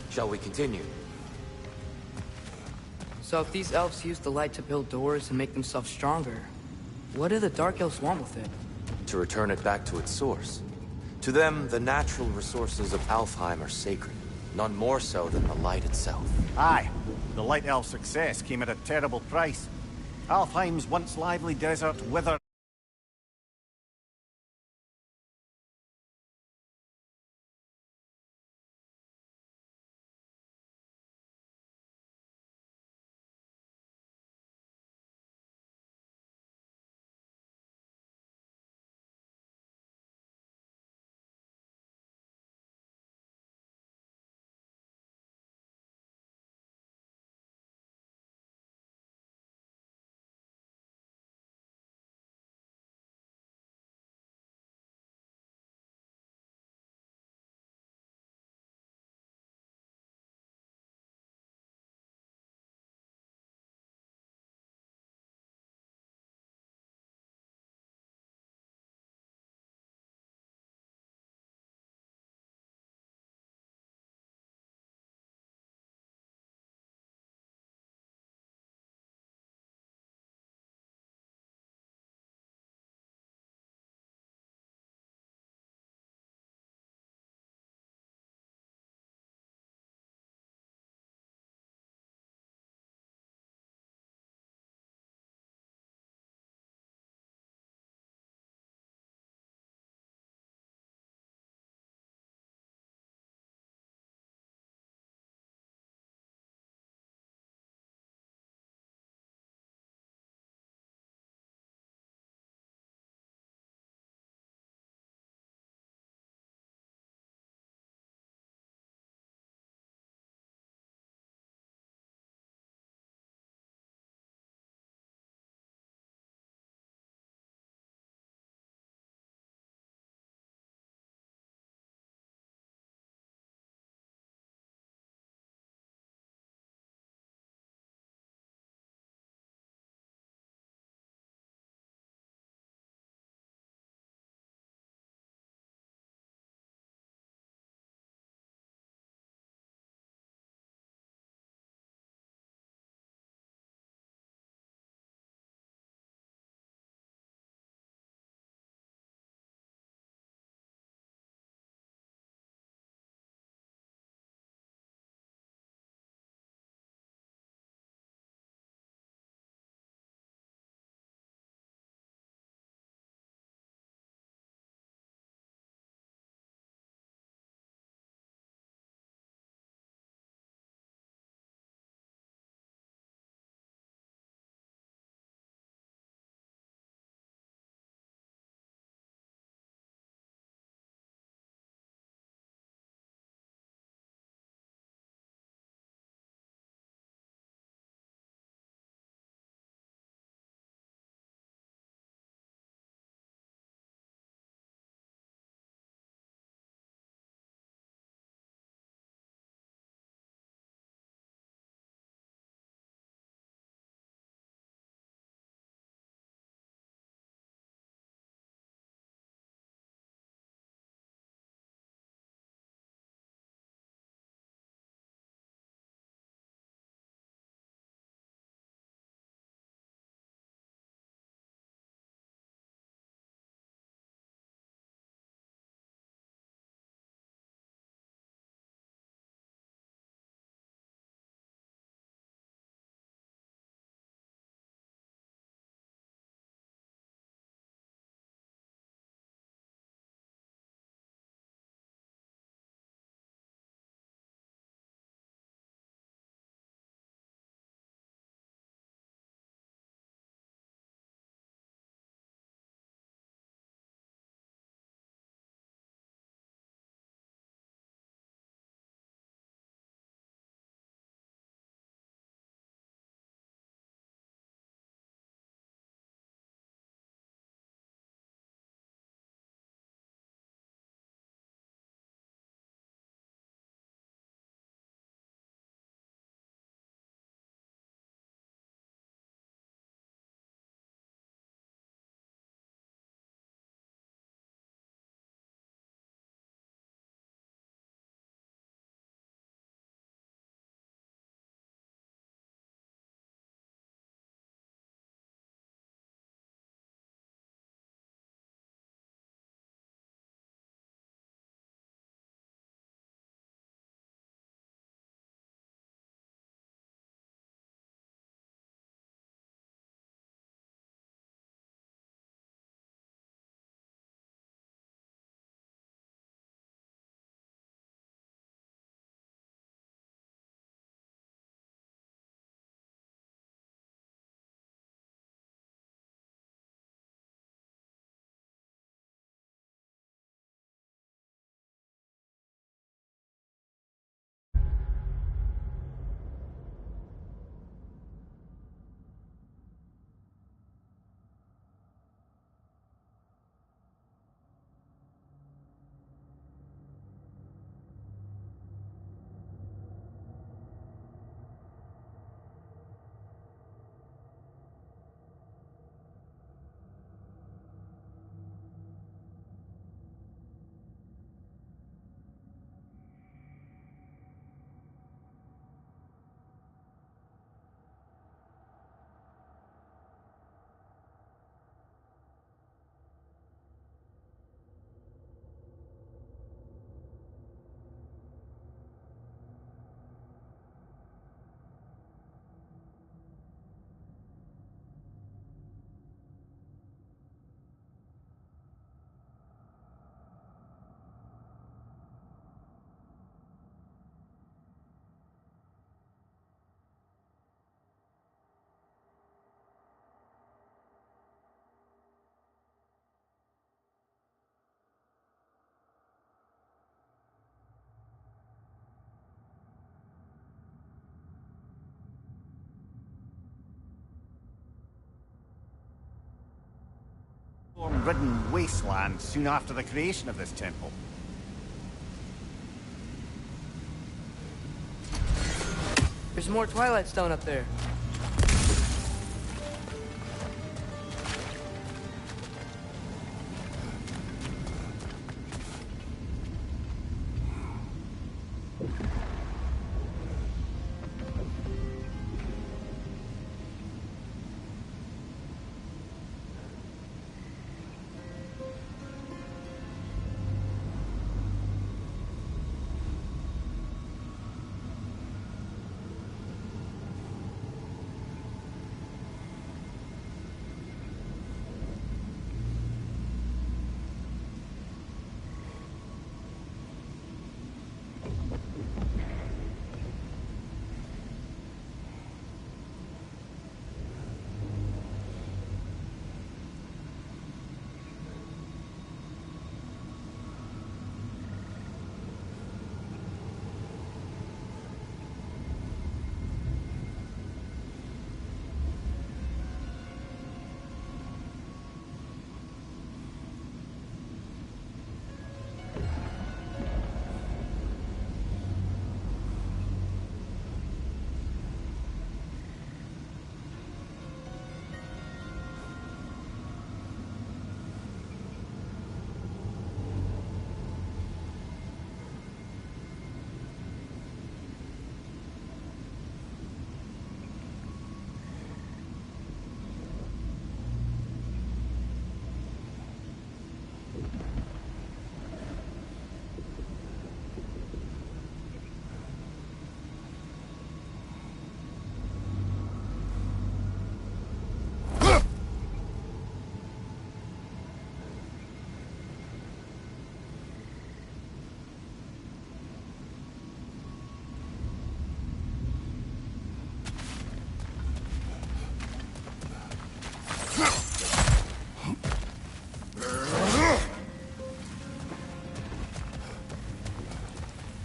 Shall we continue? So if these elves use the light to build doors and make themselves stronger, what do the Dark Elves want with it? To return it back to its source. To them, the natural resources of Alfheim are sacred, none more so than the light itself. Aye, the Light Elf's success came at a terrible price. Alfheim's once lively desert withered. ridden wasteland soon after the creation of this temple. There's more Twilight Stone up there.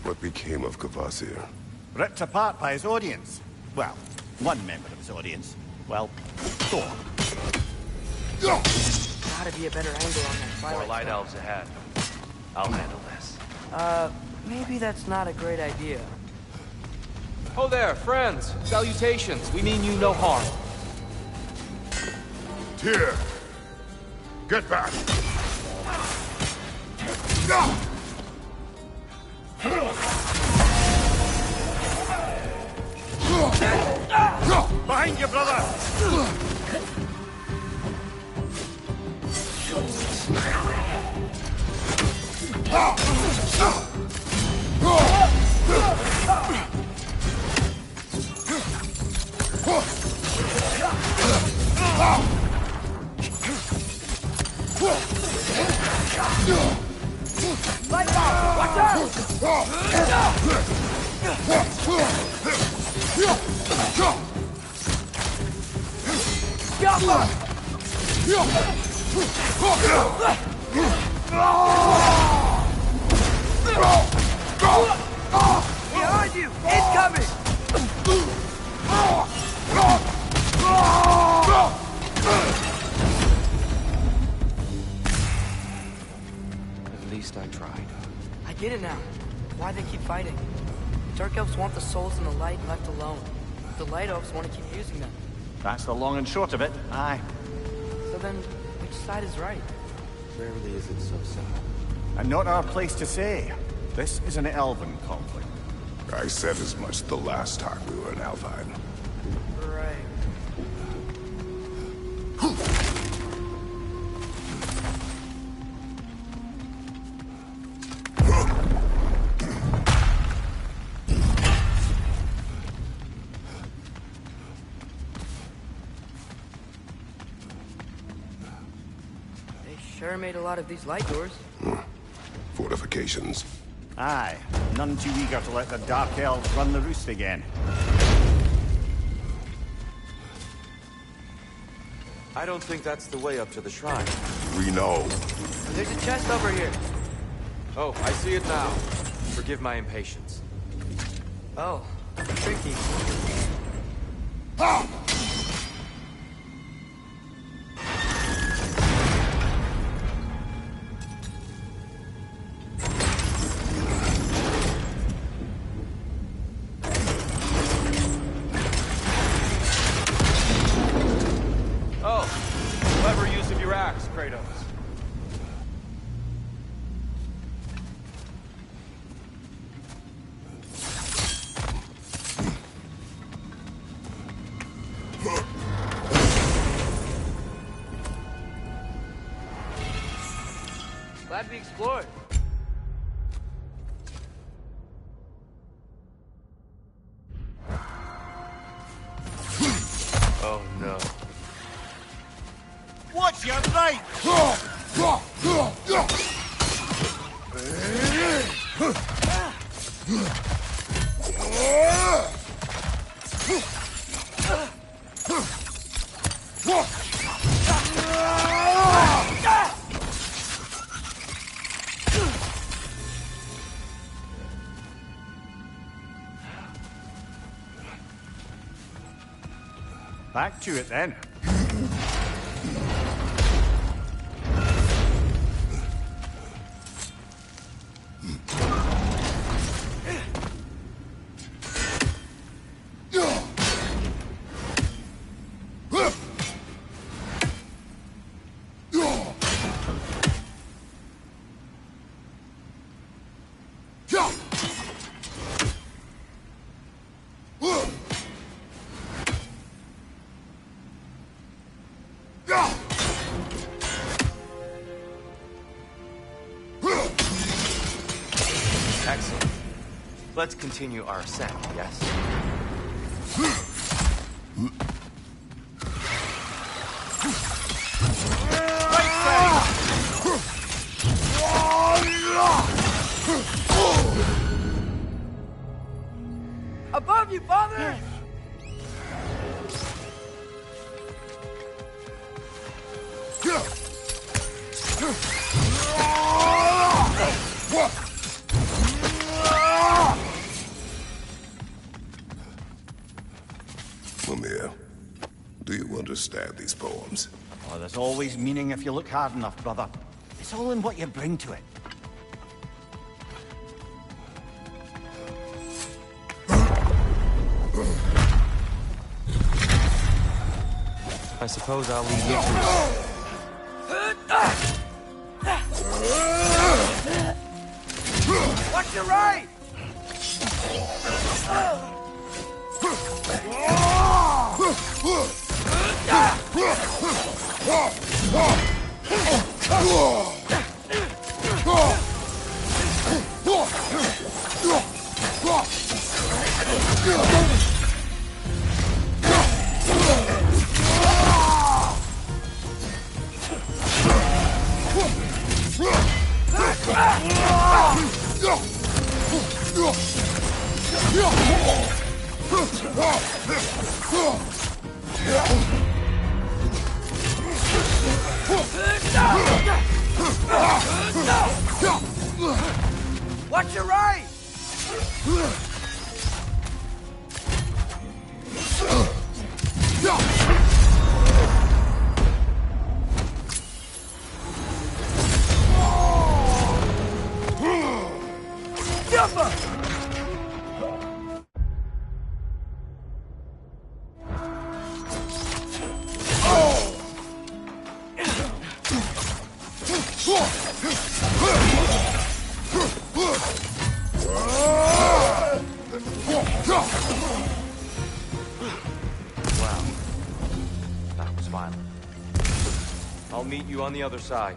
What became of Kvasir? Ripped apart by his audience. Well, one member of his audience. Well, four. Gotta be a better angle on that Twilight More light Stone. elves ahead. I'll handle this. Maybe that's not a great idea. Oh there, friends. Salutations. We mean you no harm. Tyr! Get back! Behind you, brother! Behind you! Incoming! At least I tried. I get it now. Why they keep fighting. Dark elves want the souls in the light left alone. The light elves want to keep using them. That's the long and short of it. Aye. So then, which side is right? Rarely is it so simple. And not our place to say. This is an elven conflict. I said as much the last time we were in Alfheim. Right. They sure made a lot of these light doors. Fortifications. Aye. None too eager to let the Dark Elves run the roost again. I don't think that's the way up to the shrine. We know. There's a chest over here. Oh, I see it now. Forgive my impatience. Oh, tricky. Clever use of your axe, Kratos. Glad we explored. Oh no. Watch your right! Back to it then. Excellent. Let's continue our ascent, yes? Above you, father! Mimir, do you understand these poems? Oh, there's always meaning if you look hard enough, brother. It's all in what you bring to it. I suppose I'll leave you to... Watch your right! Watch your right! Wow. That was violent. I'll meet you on the other side.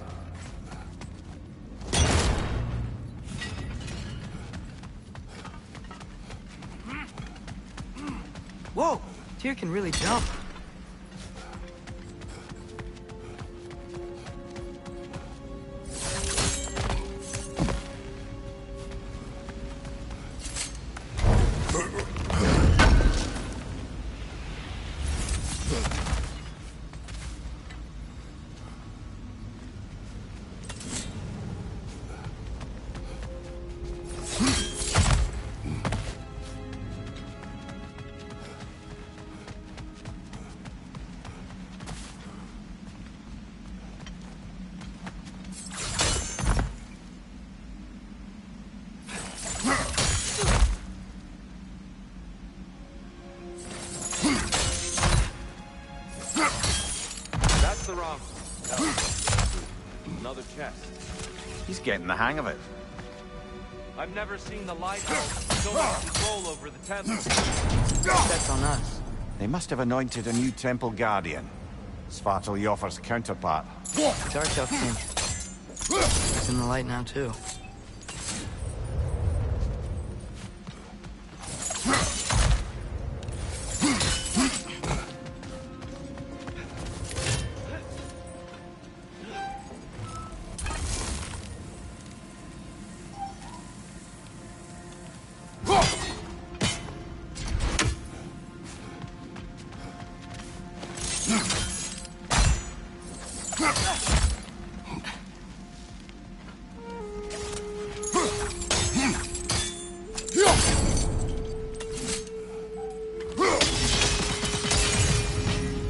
Whoa! Tyr can really jump. Another chest. He's getting the hang of it. I've never seen the lighthouse so much control over the temple. That's on us. They must have anointed a new temple guardian. Svartal Yoffer's counterpart. It's our tough king. He's in the light now, too.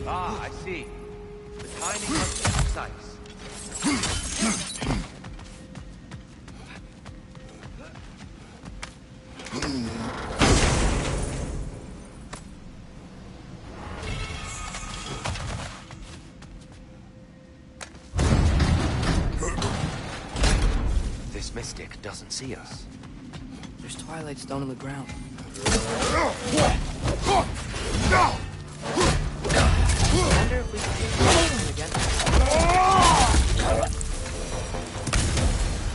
Ah, I see. The timing must be precise. This mystic doesn't see us. There's Twilight Stone in the ground. I wonder if we can get again.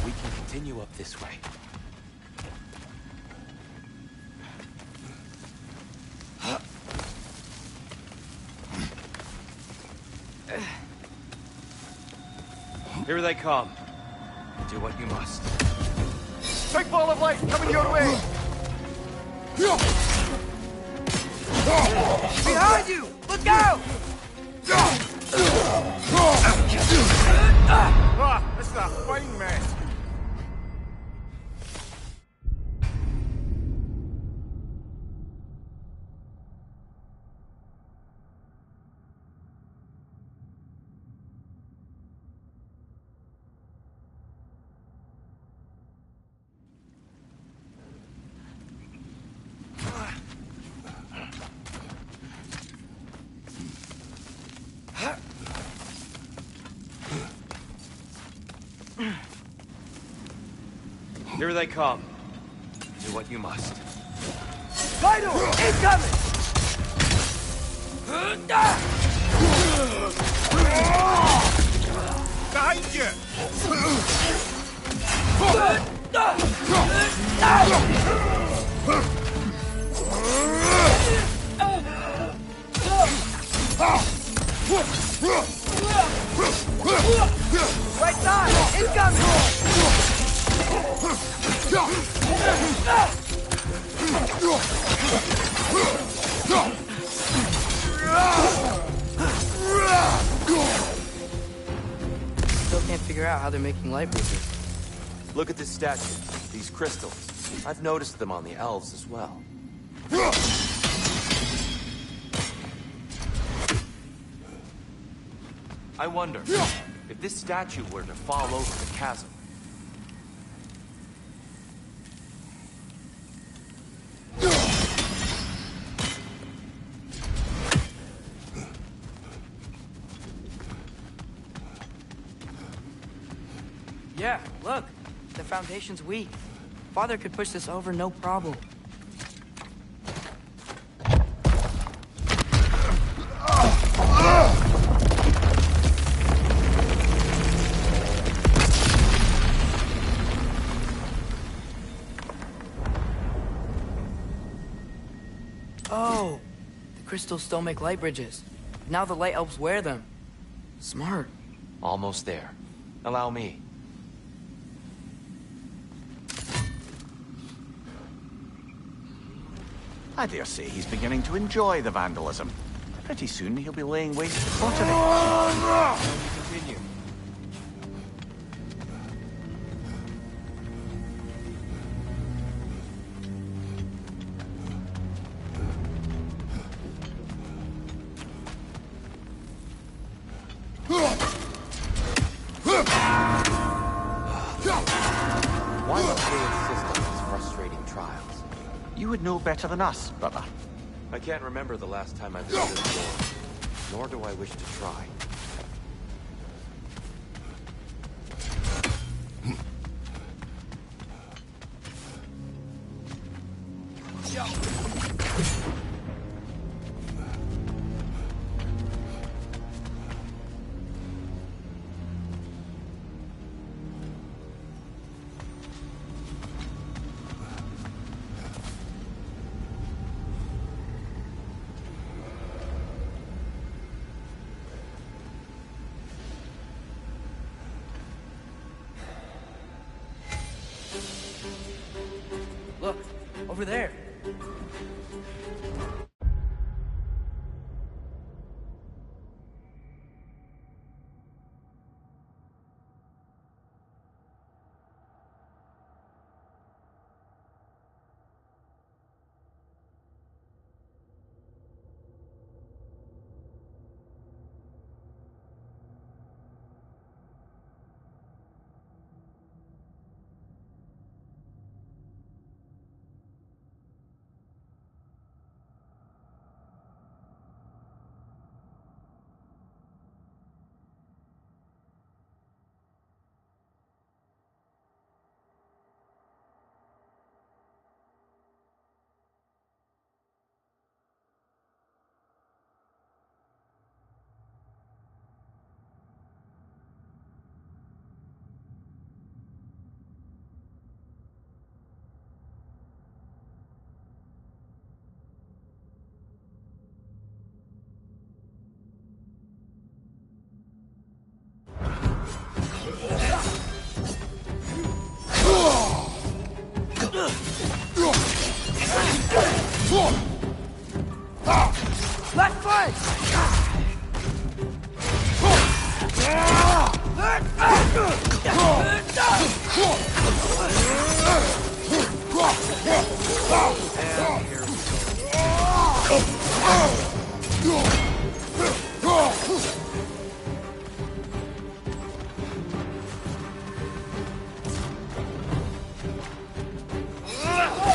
We can continue up this way. Here they come. Do what you must. Big ball of light coming your way! Behind you! Look out! Ah, this is a fine mess. Here they come. Do what you must. Vital! Incoming! Behind you! Right side! Incoming! Still can't figure out how they're making light bridges. Look at this statue. These crystals. I've noticed them on the elves as well. I wonder if this statue were to fall over the chasm. Yeah, look. The foundation's weak. Father could push this over no problem. Oh, the crystals still make light bridges. Now the light elves wear them. Smart. Almost there. Allow me. I dare say he's beginning to enjoy the vandalism. Pretty soon he'll be laying waste to pottery. Continue. Why must they insist on these frustrating trials? You would know better than us, brother. I can't remember the last time I visited the door, nor do I wish to try. over there. Left flank!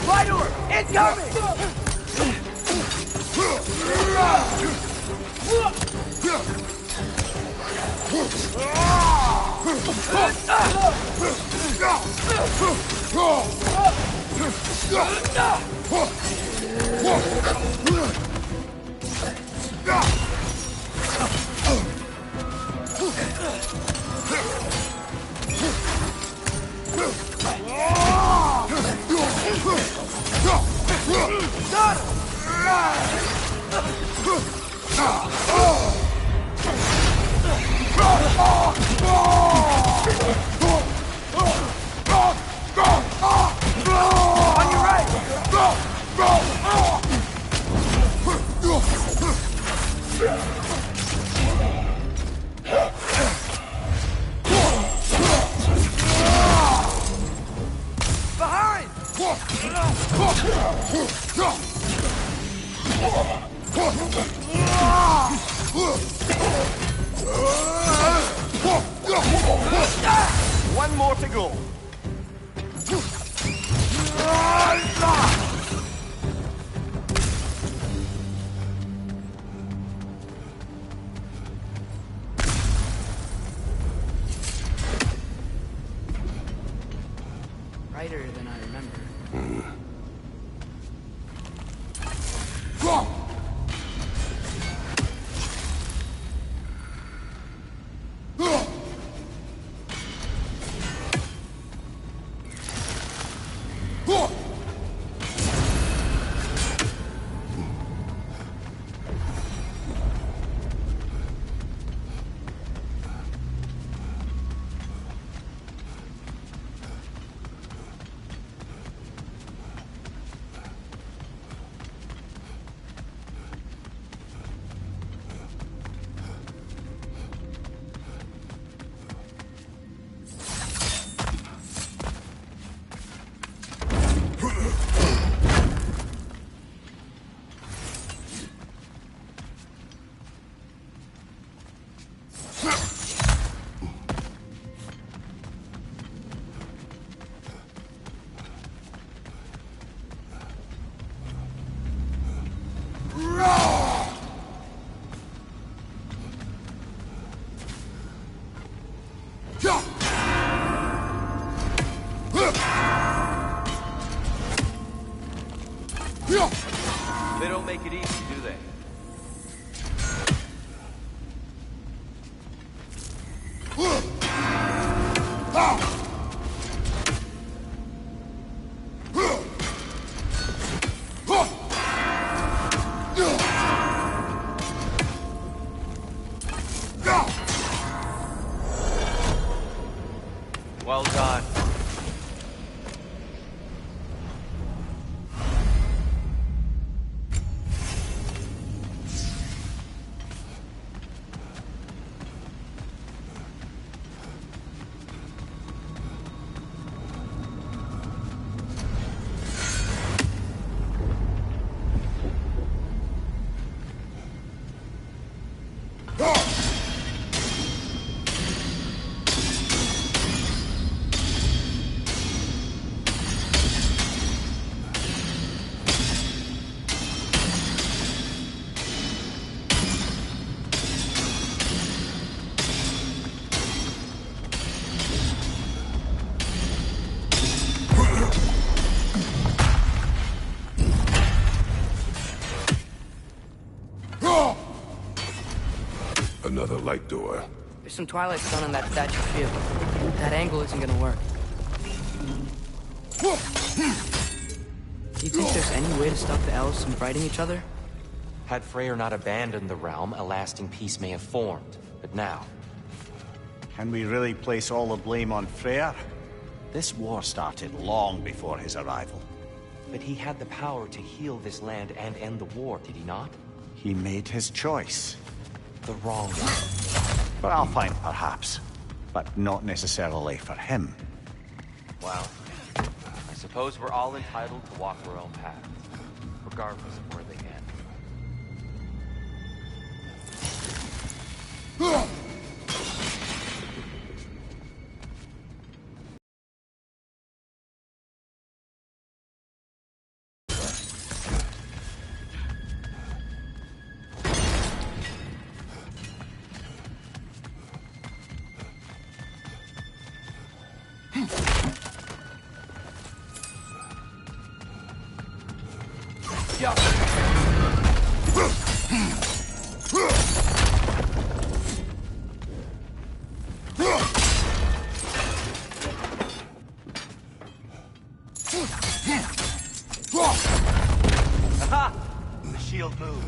Lighter! Incoming! On your right! Behind! One more to go. Brighter than I remember. They don't make it easy, do they? Well done. another light door. There's some Twilight Stone on that statue field. That angle isn't gonna work. Do you think there's any way to stop the elves from fighting each other? Had Freyr not abandoned the realm, a lasting peace may have formed. But now... Can we really place all the blame on Freyr? This war started long before his arrival. But he had the power to heal this land and end the war, did he not? He made his choice. The wrong one. For Alfheim, perhaps. But not necessarily for him. Well, I suppose we're all entitled to walk our own paths, regardless of where they end. Aha! The shield moved.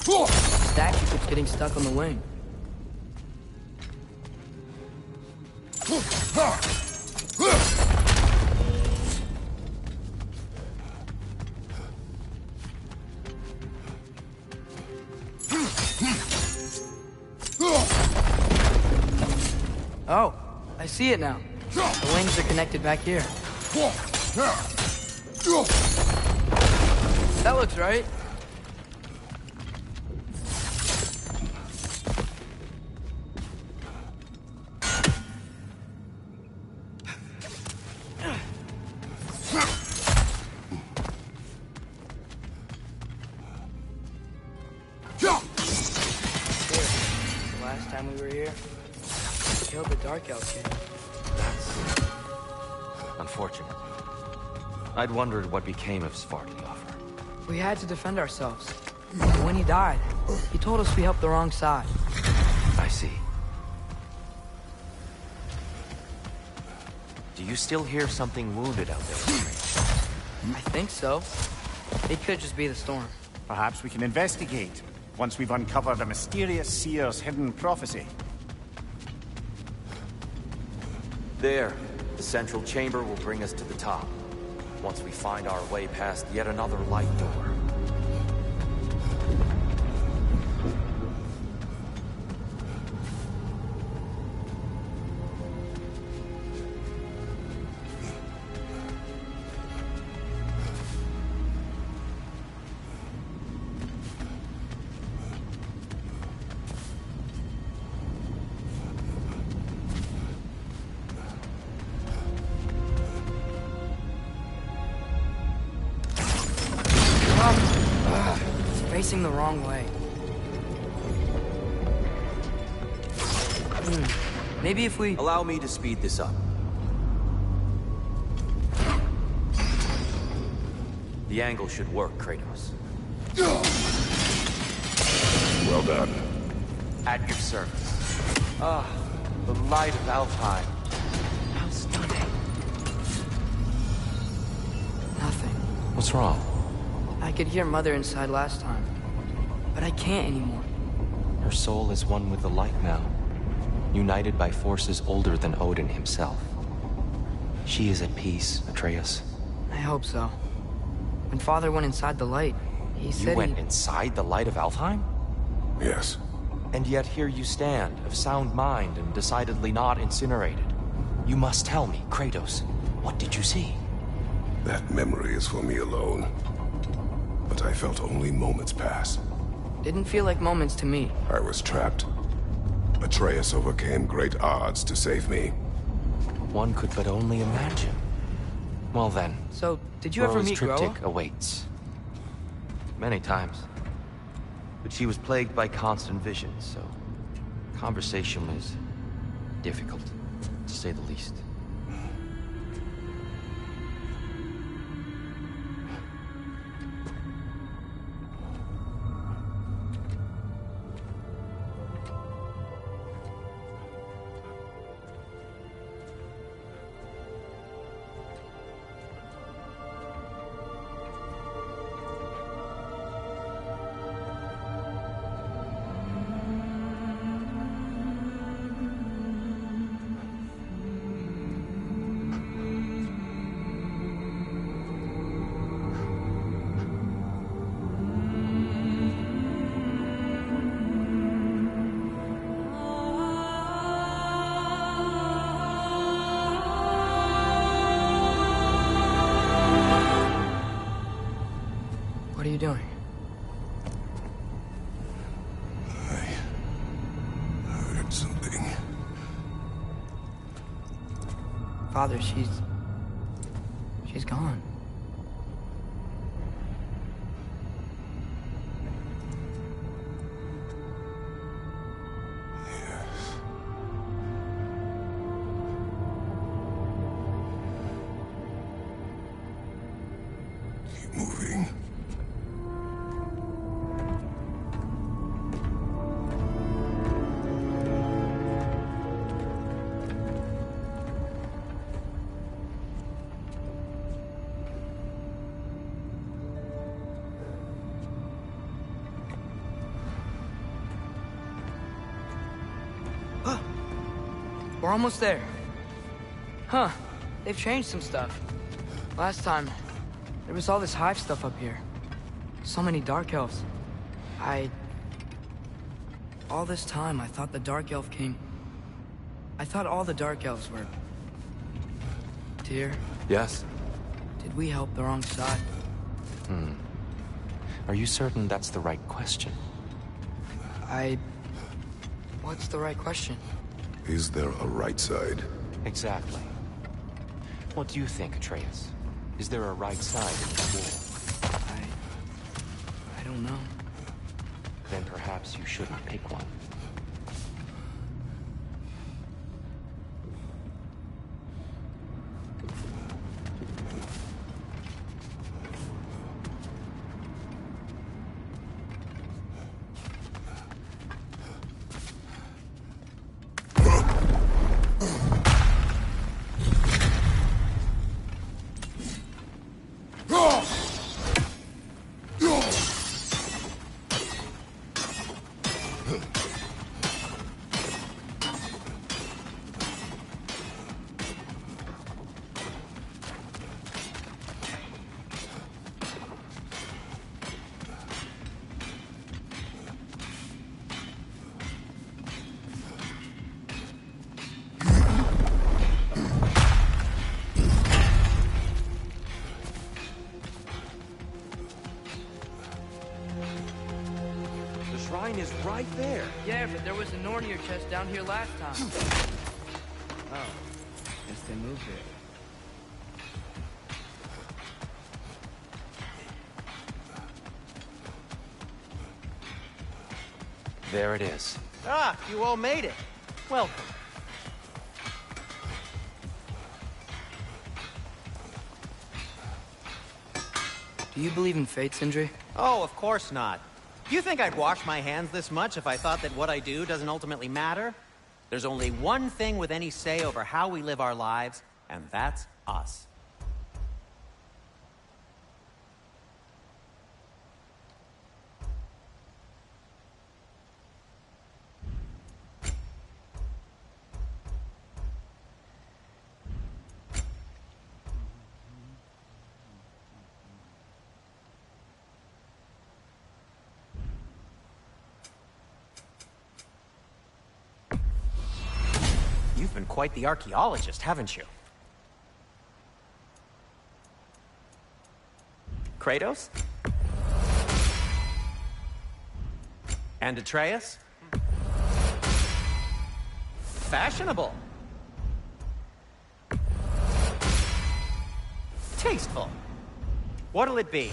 The statue keeps getting stuck on the wing. Oh, I see it now. The wings are connected back here. That looks right. Last time we were here, we killed the Dark Elf King. That's... unfortunate. I'd wondered what became of Svartalfr. We had to defend ourselves. But when he died, he told us we helped the wrong side. I see. Do you still hear something wounded out there? I think so. It could just be the storm. Perhaps we can investigate, once we've uncovered a mysterious seer's hidden prophecy. There. The central chamber will bring us to the top. once we find our way past yet another light door. It's facing the wrong way. Maybe if we... Allow me to speed this up. The angle should work, Kratos. Well done. At your service. Ah, the light of Alfheim. How stunning. Nothing. What's wrong? I could hear Mother inside last time, but I can't anymore. Her soul is one with the light now, united by forces older than Odin himself. She is at peace, Atreus. I hope so. When Father went inside the light, he said You went inside the light of Alfheim? Yes. And yet here you stand, of sound mind and decidedly not incinerated. You must tell me, Kratos, what did you see? That memory is for me alone. But I felt only moments pass. Didn't feel like moments to me. I was trapped. Atreus overcame great odds to save me. One could but only imagine. Well then. So, did you ever meet Groa? Triptych awaits. Many times. But she was plagued by constant visions, so conversation was difficult, to say the least. What are you doing? I heard something. Father, she's gone. Keep moving. We're almost there. Huh. They've changed some stuff. Last time, there was all this hive stuff up here. So many Dark Elves. All this time, I thought the Dark Elf came... I thought all the Dark Elves were... Tyr, Yes? did we help the wrong side? Are you certain that's the right question? What's the right question? Is there a right side? Exactly. What do you think, Atreus? Is there a right side in the war? I don't know. Then perhaps you shouldn't pick one. shrine is right there. Yeah, but there was a Nornir chest down here last time. Oh, guess they moved it. There it is. Ah, you all made it. Welcome. Do you believe in fate, Sindri? Oh, of course not. You think I'd wash my hands this much if I thought that what I do doesn't ultimately matter? There's only one thing with any say over how we live our lives, and that's us. You've been quite the archaeologist, haven't you? Kratos? And Atreus? Fashionable. Tasteful. What'll it be?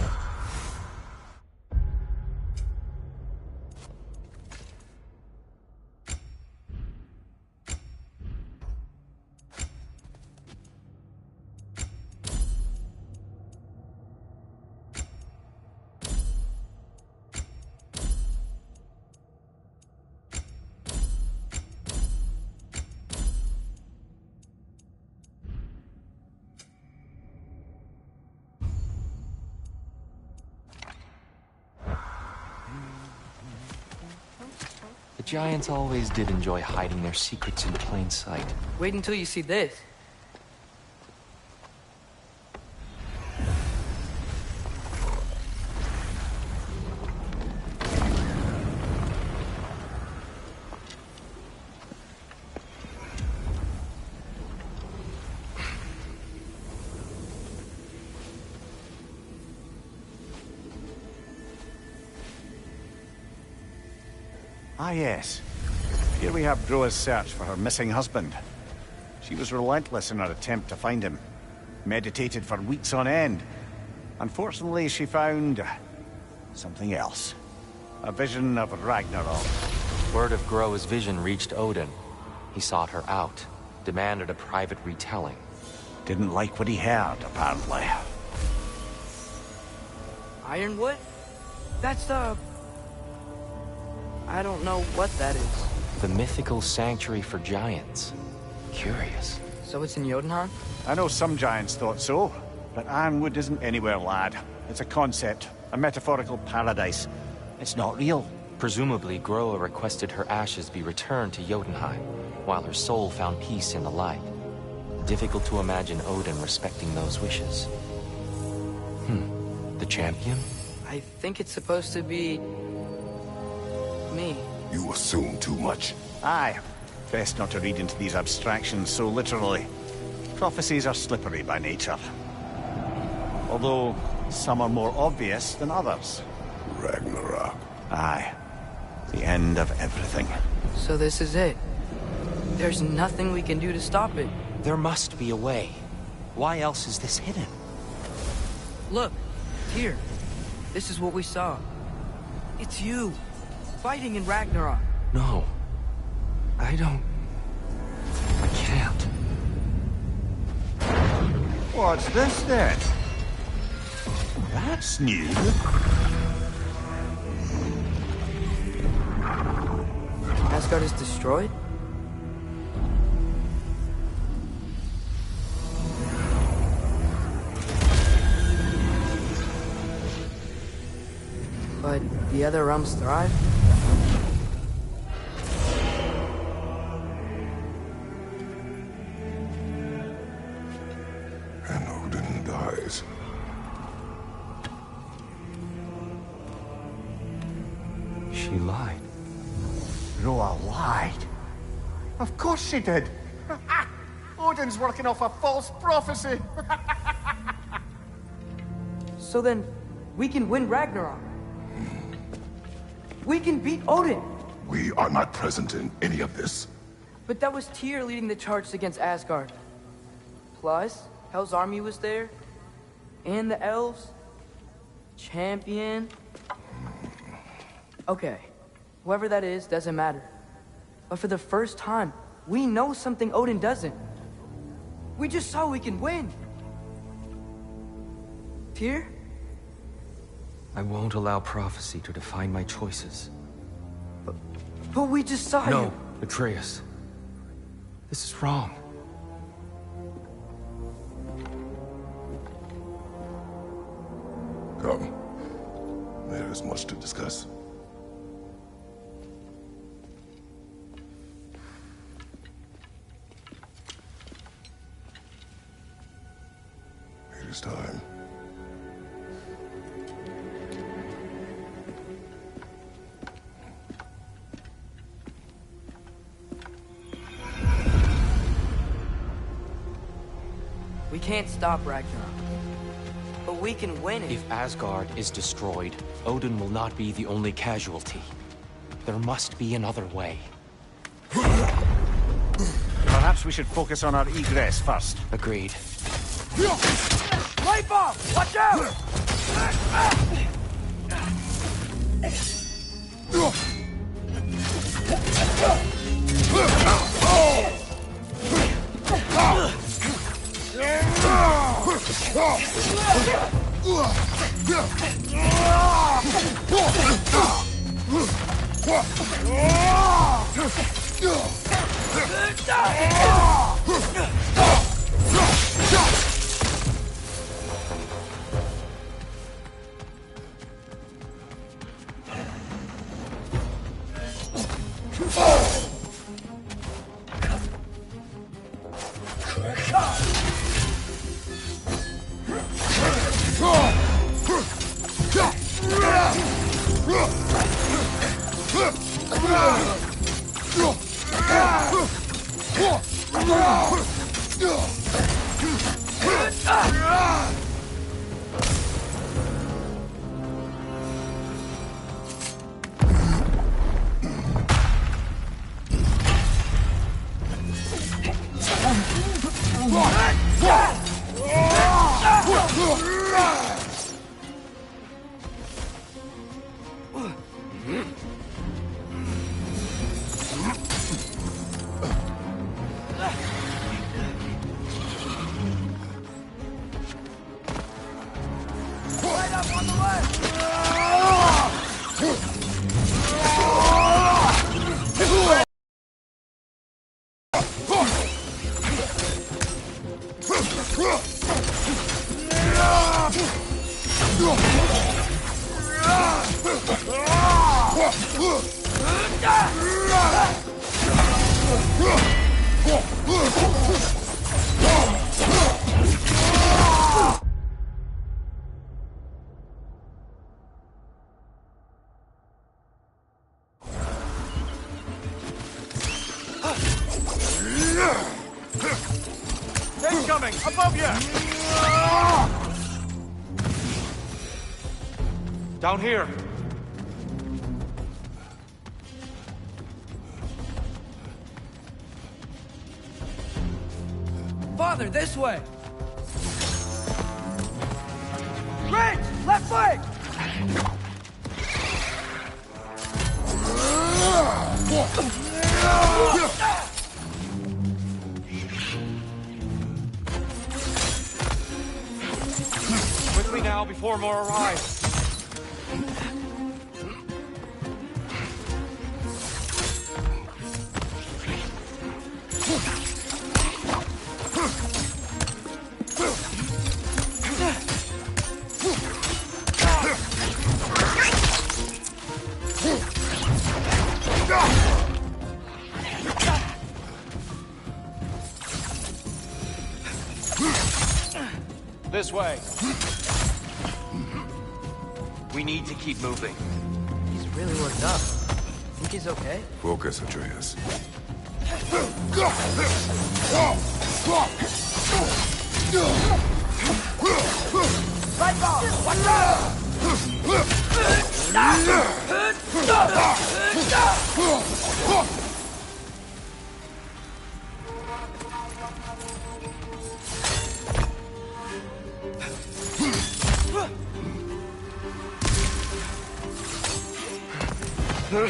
The Giants always did enjoy hiding their secrets in plain sight. Wait until you see this. Ah, yes. Here we have Groa's search for her missing husband. She was relentless in her attempt to find him. Meditated for weeks on end. Unfortunately, she found something else. A vision of Ragnarok. Word of Groa's vision reached Odin. He sought her out, demanded a private retelling. Didn't like what he heard, apparently. Ironwood? That's the... I don't know what that is. The mythical sanctuary for giants. Curious. So it's in Jotunheim? I know some giants thought so, but Ironwood isn't anywhere, lad. It's a concept, a metaphorical paradise. It's not real. Presumably, Groa requested her ashes be returned to Jotunheim, while her soul found peace in the light. Difficult to imagine Odin respecting those wishes. The champion? I think it's supposed to be... me. You assume too much. Aye. Best not to read into these abstractions so literally. Prophecies are slippery by nature. Although, some are more obvious than others. Ragnarok. Aye. The end of everything. So this is it. There's nothing we can do to stop it. There must be a way. Why else is this hidden? Look, here. This is what we saw. It's you, fighting in Ragnarok. No. I can't. What's this then? That's new. Asgard is destroyed? But the other realms thrive? And Odin dies. She lied. Groa lied. Of course she did. Odin's working off a false prophecy. So then, we can win Ragnarok. We can beat Odin! We are not present in any of this. But that was Tyr leading the charge against Asgard. Plus, Hell's army was there. And the elves. Champion. Okay, whoever that is doesn't matter. But for the first time, we know something Odin doesn't. We just saw we can win. Tyr? I won't allow prophecy to define my choices. But we just saw you. No, Atreus. This is wrong. Come. There is much to discuss. It is time. We can't stop Ragnarok. But we can win it. If Asgard is destroyed, Odin will not be the only casualty. There must be another way. Perhaps we should focus on our egress first. Agreed. Light bomb! Watch out! Incoming! Above you! Down here! Father, this way! Rich! Left flank! With me now before more arrive. This way. We need to keep moving. He's really worked up. Think he's okay? Focus, Atreus. Light bomb! Watch out! Use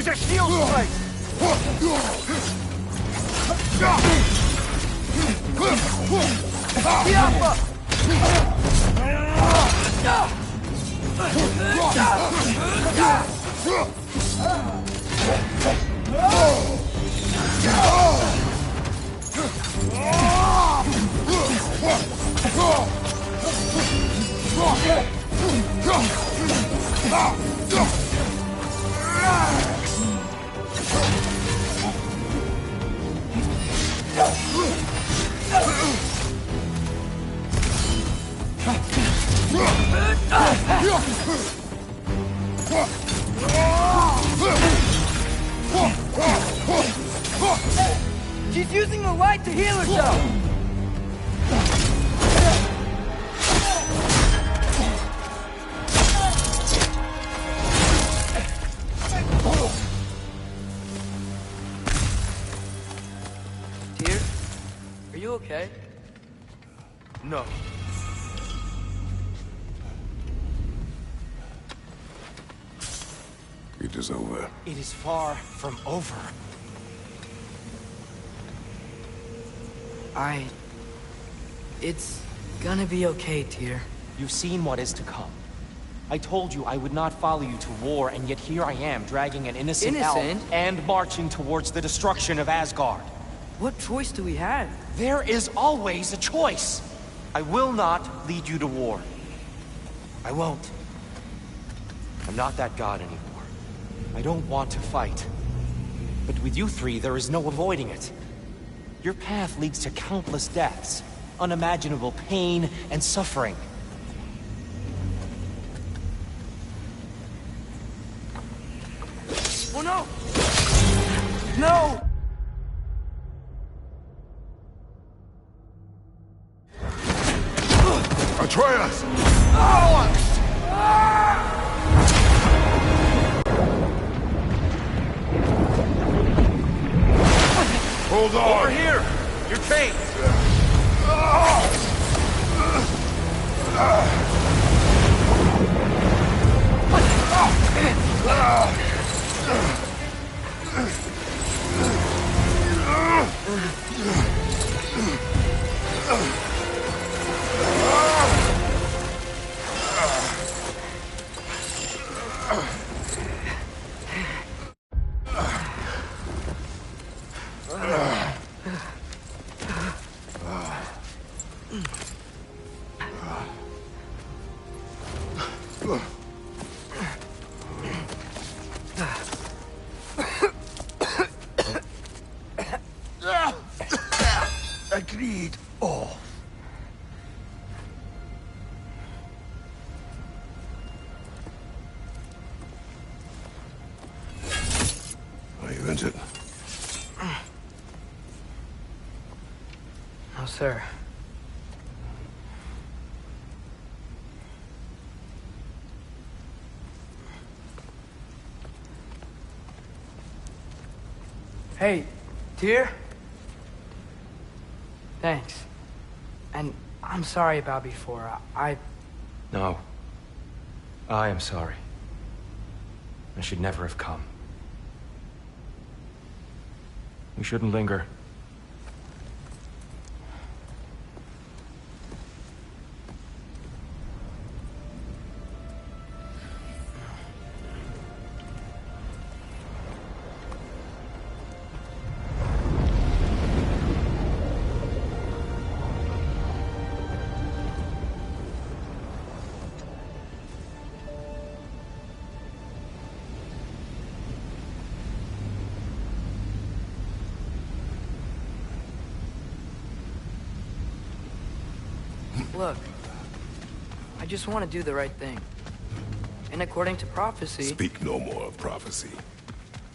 a shield strike! She's using the light to heal herself! Dear, are you okay? No. It is over. It is far from over. It's gonna be okay, Tyr. You've seen what is to come. I told you I would not follow you to war, and yet here I am, dragging an innocent elf and marching towards the destruction of Asgard. What choice do we have? There is always a choice. I will not lead you to war. I won't. I'm not that god anymore. I don't want to fight. But with you three, there is no avoiding it. Your path leads to countless deaths, unimaginable pain and suffering. Oh no! No! Atreus! Hold on! Over here! You're chained! Agreed. Oh. Are you injured? No, sir. Hey, Tyr? Thanks. And I'm sorry about before. No. I am sorry. I should never have come. We shouldn't linger. Look, I just want to do the right thing. And according to prophecy... Speak no more of prophecy.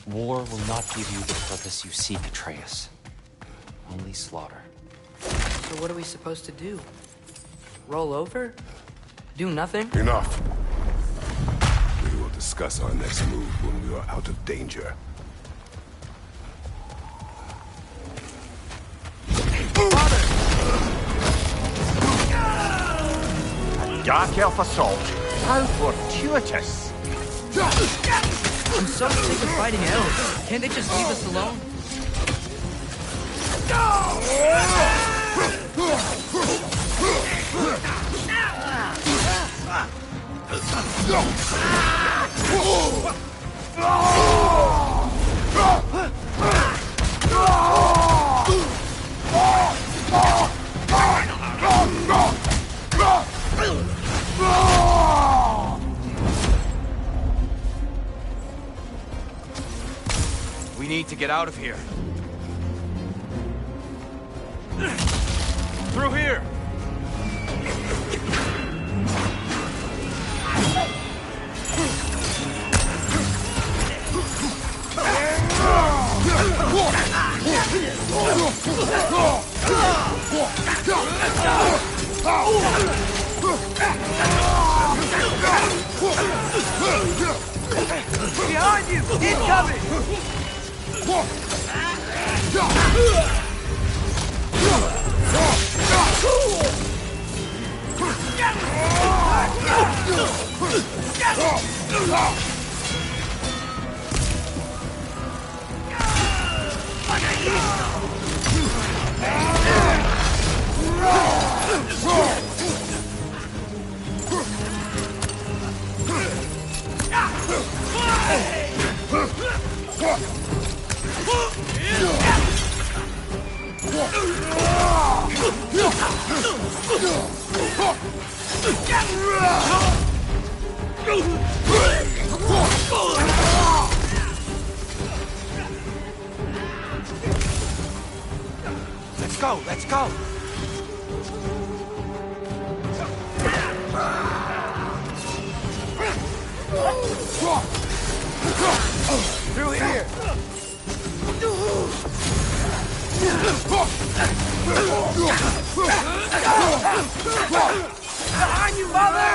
War will not give you the purpose you seek, Atreus. Only slaughter. So what are we supposed to do? Roll over? Do nothing? Enough. We will discuss our next move when we are out of danger. Dark elf assault. How fortuitous. I'm so sick of fighting elves. Can't they just leave us alone? We need to get out of here. Through here! Behind you! Incoming! Let's go, let's go! Through here! Behind you, mother!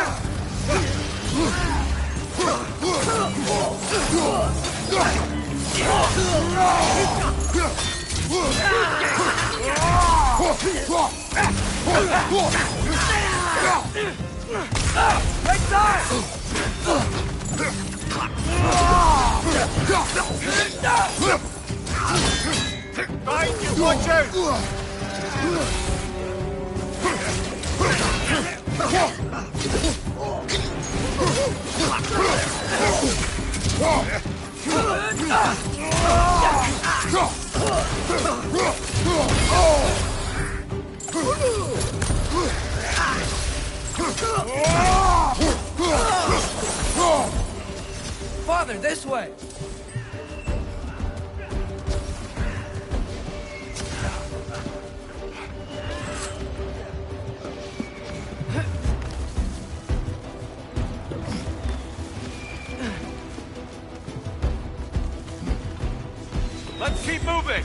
Right side! Behind you, watch out! Father, this way! Let's keep moving!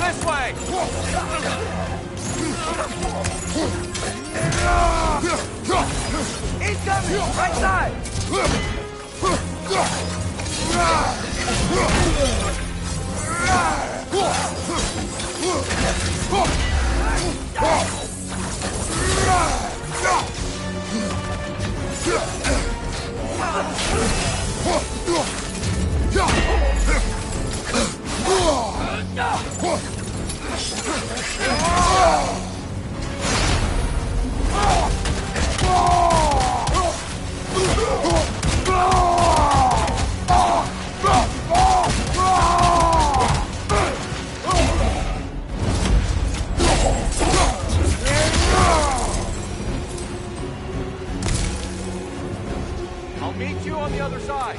This way! I'll meet you on the other side.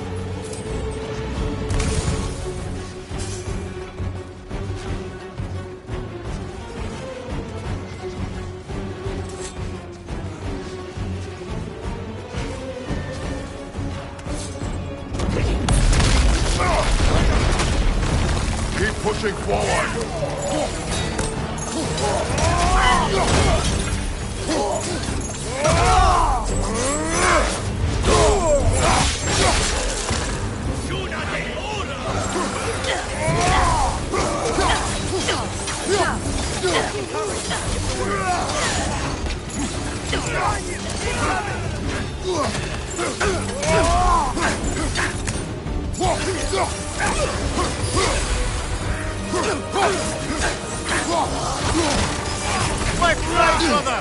Keep pushing forward! Left, right, brother!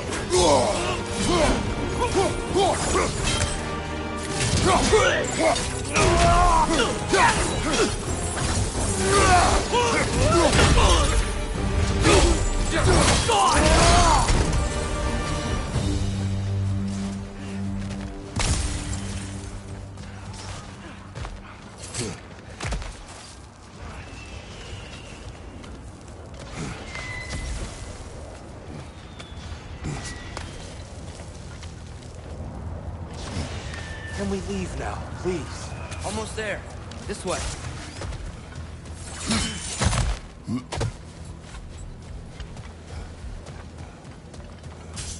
Can we leave now, please? Almost there. This way.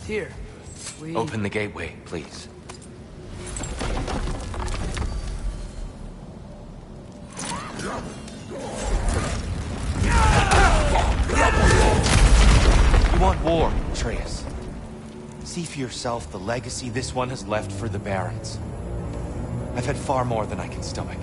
Here. We... Open the gateway, please. You want war, Atreus. See for yourself the legacy this one has left for the Barons. I've had far more than I can stomach.